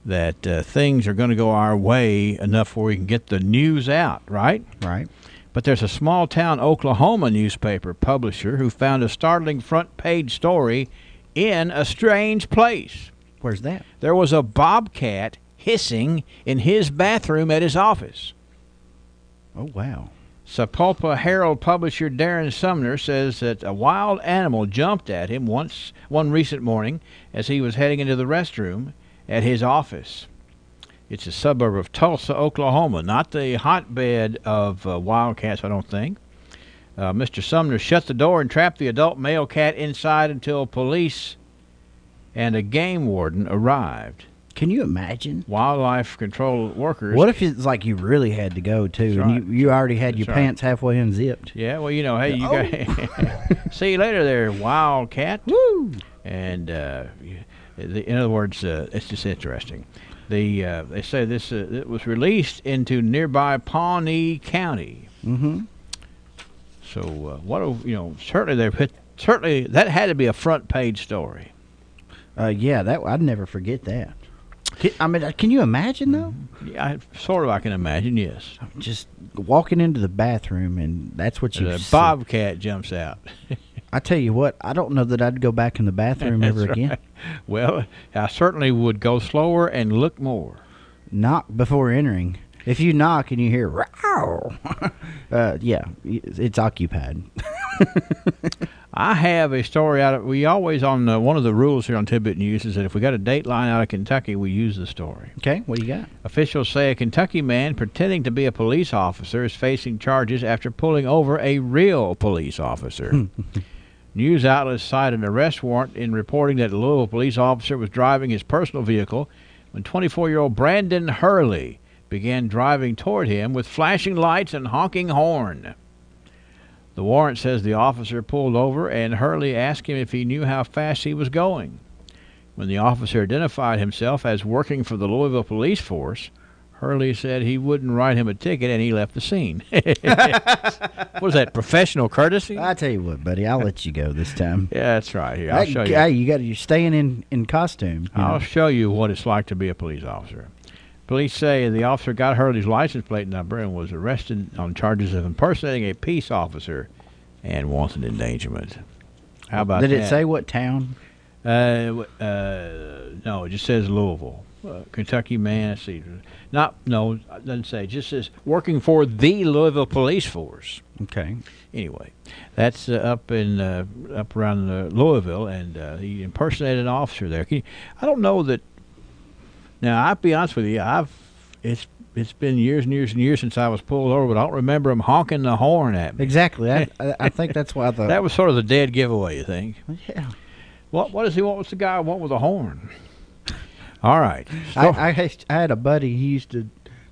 that things are going to go our way enough where we can get the news out, right? Right. But there's a small-town Oklahoma newspaper publisher who found a startling front-page story in a strange place. Where's that? There was a bobcat hissing in his bathroom at his office. Oh, wow. Sapulpa Herald publisher Darren Sumner says that a wild animal jumped at him one recent morning as he was heading into the restroom at his office. It's a suburb of Tulsa, Oklahoma, not the hotbed of wildcats, I don't think. Mr. Sumner shut the door and trapped the adult male cat inside until police and a game warden arrived. Can you imagine? Wildlife control workers. What if it's like you really had to go, too, and you already had your pants halfway unzipped? Yeah, well, you know, hey, you got see you later there, wildcat. Woo! And in other words, it's just interesting. They say this it was released into nearby Pawnee County. Mm-hmm. So certainly that had to be a front page story. Yeah, that I'd never forget that. Can you imagine though? Yeah, I can imagine. Yes. Just walking into the bathroom and that's what you. A bobcat jumps out. I tell you what, I don't know that I'd go back in the bathroom ever again. Right. Well, I certainly would go slower and look more. Knock before entering. If you knock and you hear "row," yeah, it's occupied. I have a story we always on one of the rules here on Tidbit News is that if we got a Dateline out of Kentucky, we use the story. Okay, what do you got? Officials say a Kentucky man pretending to be a police officer is facing charges after pulling over a real police officer. News outlets cite an arrest warrant in reporting that a Louisville police officer was driving his personal vehicle when 24-year-old Brandon Hurley began driving toward him with flashing lights and honking horn. The warrant says the officer pulled over and Hurley asked him if he knew how fast he was going. When the officer identified himself as working for the Louisville Police Force, Hurley said he wouldn't write him a ticket and he left the scene. What was that, professional courtesy? I tell you what, buddy, I'll let you go this time. Yeah, that's right. Here, I'll show you. Hey, you're staying in costume. I'll show you what it's like to be a police officer. Police say the officer got Hurley's license plate number and was arrested on charges of impersonating a peace officer and wanton endangerment. How about that? Did it say what town? No, it just says Louisville. Kentucky man, let's see. No, it doesn't say. It just says working for the Louisville Police Force. Okay. Anyway, that's up around Louisville, and he impersonated an officer there. I don't know that. Now, I'll be honest with you. It's been years and years and years since I was pulled over, but I don't remember him honking the horn at me. Exactly. I think that's why that was sort of the dead giveaway. You think? Yeah. What does he want? What's the guy want with a horn? All right. I had a buddy. He used to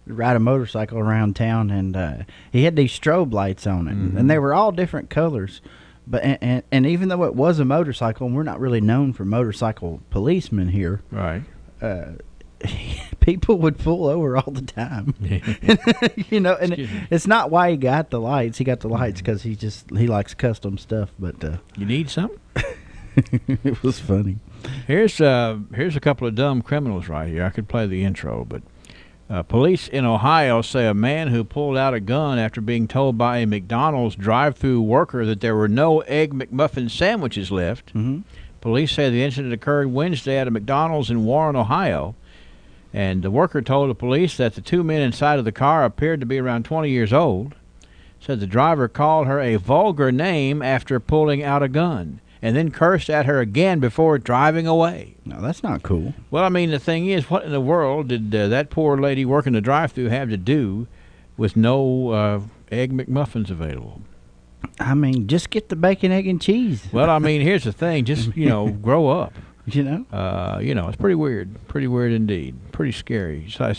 ride a motorcycle around town, and he had these strobe lights on it, and they were all different colors. But and even though it was a motorcycle, and we're not really known for motorcycle policemen here, right? People would pull over all the time. And it's not why he got the lights. He got the lights because he likes custom stuff. But you need something. It was funny. Here's a couple of dumb criminals right here. I could play the intro, but police in Ohio say a man who pulled out a gun after being told by a McDonald's drive-thru worker that there were no Egg McMuffin sandwiches left. Mm-hmm. Police say the incident occurred Wednesday at a McDonald's in Warren, Ohio. And the worker told the police that the two men inside of the car appeared to be around 20 years old. Said the driver called her a vulgar name after pulling out a gun and then cursed at her again before driving away. No, that's not cool. Well, I mean, the thing is, what in the world did that poor lady working the drive-thru have to do with no Egg McMuffins available? I mean, just get the bacon, egg, and cheese. Well, I mean, here's the thing. Just, grow up. You know? It's pretty weird. Pretty weird indeed. Pretty scary. So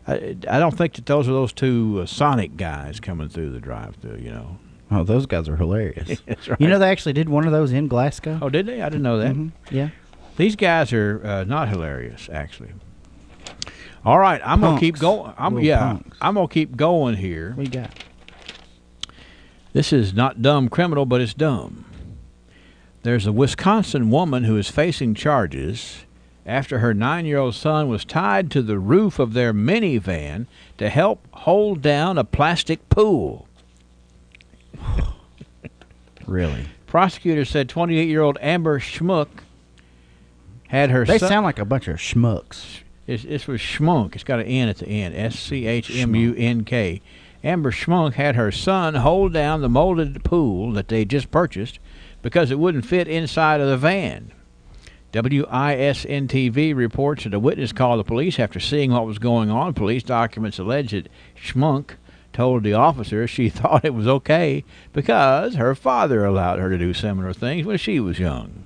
I don't think that those are those two Sonic guys coming through the drive-thru, Oh, those guys are hilarious. That's right. You know, they actually did one of those in Glasgow. Oh, did they? I didn't know that. Yeah. These guys are not hilarious, actually. All right, I'm going to keep going. I'm going to keep going here. What you got? This is not dumb criminal, but it's dumb. There's a Wisconsin woman who is facing charges after her 9-year-old son was tied to the roof of their minivan to help hold down a plastic pool. Really? Prosecutors said 28-year-old Amber Schmuck had her They son... sound like a bunch of schmucks. This was Schmunk. It's got an N at the end. SCHMUNK. Amber Schmunk had her son hold down the molded pool that they just purchased because it wouldn't fit inside of the van. WISN-TV reports that a witness called the police after seeing what was going on. Police documents allege that Schmunk told the officer she thought it was okay because her father allowed her to do similar things when she was young.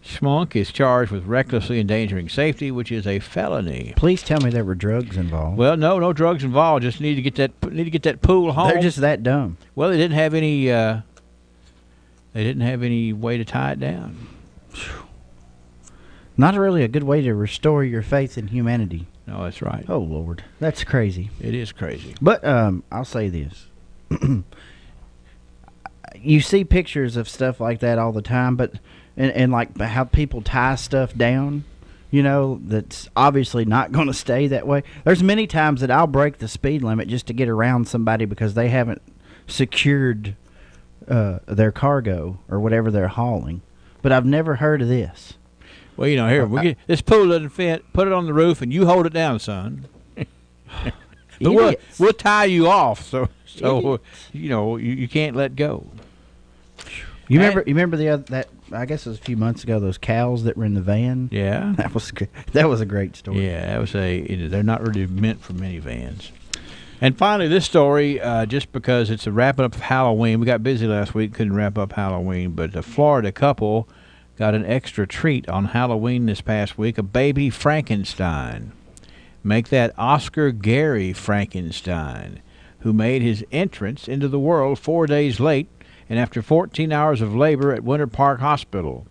Schmunk is charged with recklessly endangering safety, which is a felony. Please tell me there were drugs involved. Well, no drugs involved. Just need to get that pool home. They're just that dumb. Well, they didn't have any. They didn't have any way to tie it down. Not really a good way to restore your faith in humanity. No, that's right. Oh Lord, that's crazy. It is crazy. But I'll say this: you see pictures of stuff like that all the time, but. And like how people tie stuff down, that's obviously not going to stay that way. There's many times that I'll break the speed limit just to get around somebody because they haven't secured their cargo or whatever they're hauling. But I've never heard of this. Well, here, this pool doesn't fit. Put it on the roof and you hold it down, son. But we'll tie you off so you can't let go. You remember that I guess it was a few months ago, those cows that were in the van? Yeah. That was a great story. Yeah, they're not really meant for minivans. And finally, this story, just because it's a wrapping up of Halloween. We got busy last week, couldn't wrap up Halloween, but a Florida couple got an extra treat on Halloween this past week, a baby Frankenstein. Make that Oscar Gary Frankenstein, who made his entrance into the world 4 days late, and after 14 hours of labor at Winter Park Hospital.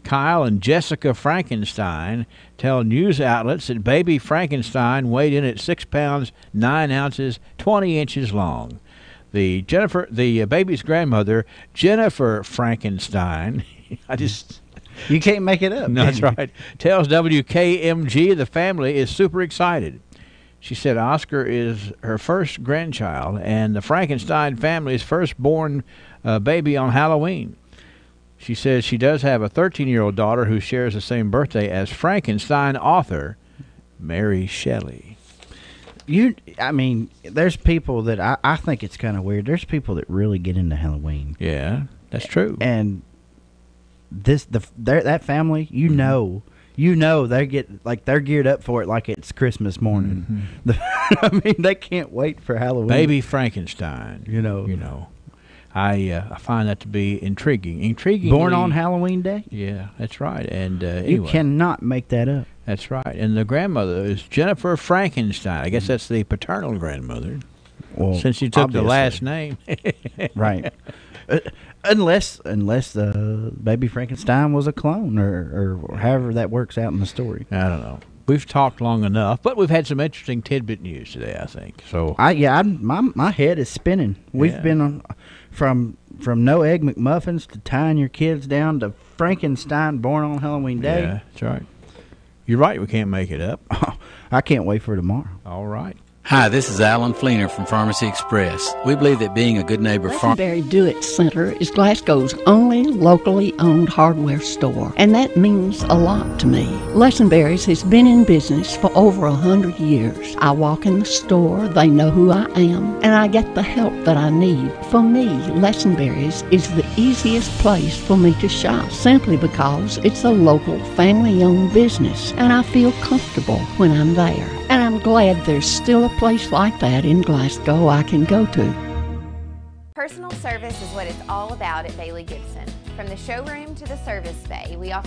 Kyle and Jessica Frankenstein tell news outlets that baby Frankenstein weighed in at 6 pounds, 9 ounces, 20 inches long. The baby's grandmother, Jennifer Frankenstein, You can't make it up. No, that's right. Tells WKMG the family is super excited. She said Oscar is her first grandchild and the Frankenstein family's firstborn baby on Halloween. She says she does have a 13-year-old daughter who shares the same birthday as Frankenstein author Mary Shelley. There's people that I think it's kind of weird. There's people that really get into Halloween. Yeah, that's true. And that family, they're geared up for it like it's Christmas morning. Mm-hmm. They can't wait for Halloween. Baby Frankenstein. I find that to be intriguing. Born on Halloween Day? Yeah, that's right. And anyway, you cannot make that up. That's right. And the grandmother is Jennifer Frankenstein. I guess that's the paternal grandmother. Well, since you took the last name. Right. Unless baby Frankenstein was a clone or however that works out in the story. I don't know. We've talked long enough, but we've had some interesting tidbit news today, I think. So my head is spinning. We've been on from no egg McMuffins to tying your kids down to Frankenstein born on Halloween Day. Yeah, that's right. You're right. We can't make it up. I can't wait for tomorrow. All right. Hi, this is Alan Fleener from Pharmacy Express. We believe that being a good neighbor... Lesenberry Do-It Center is Glasgow's only locally owned hardware store, and that means a lot to me. Lesenberry's has been in business for over 100 years. I walk in the store, they know who I am, and I get the help that I need. For me, Lesenberry's is the easiest place for me to shop, simply because it's a local, family-owned business, and I feel comfortable when I'm there. And I'm glad there's still a place like that in Glasgow I can go to. Personal service is what it's all about at Bailey Gibson. From the showroom to the service bay, we offer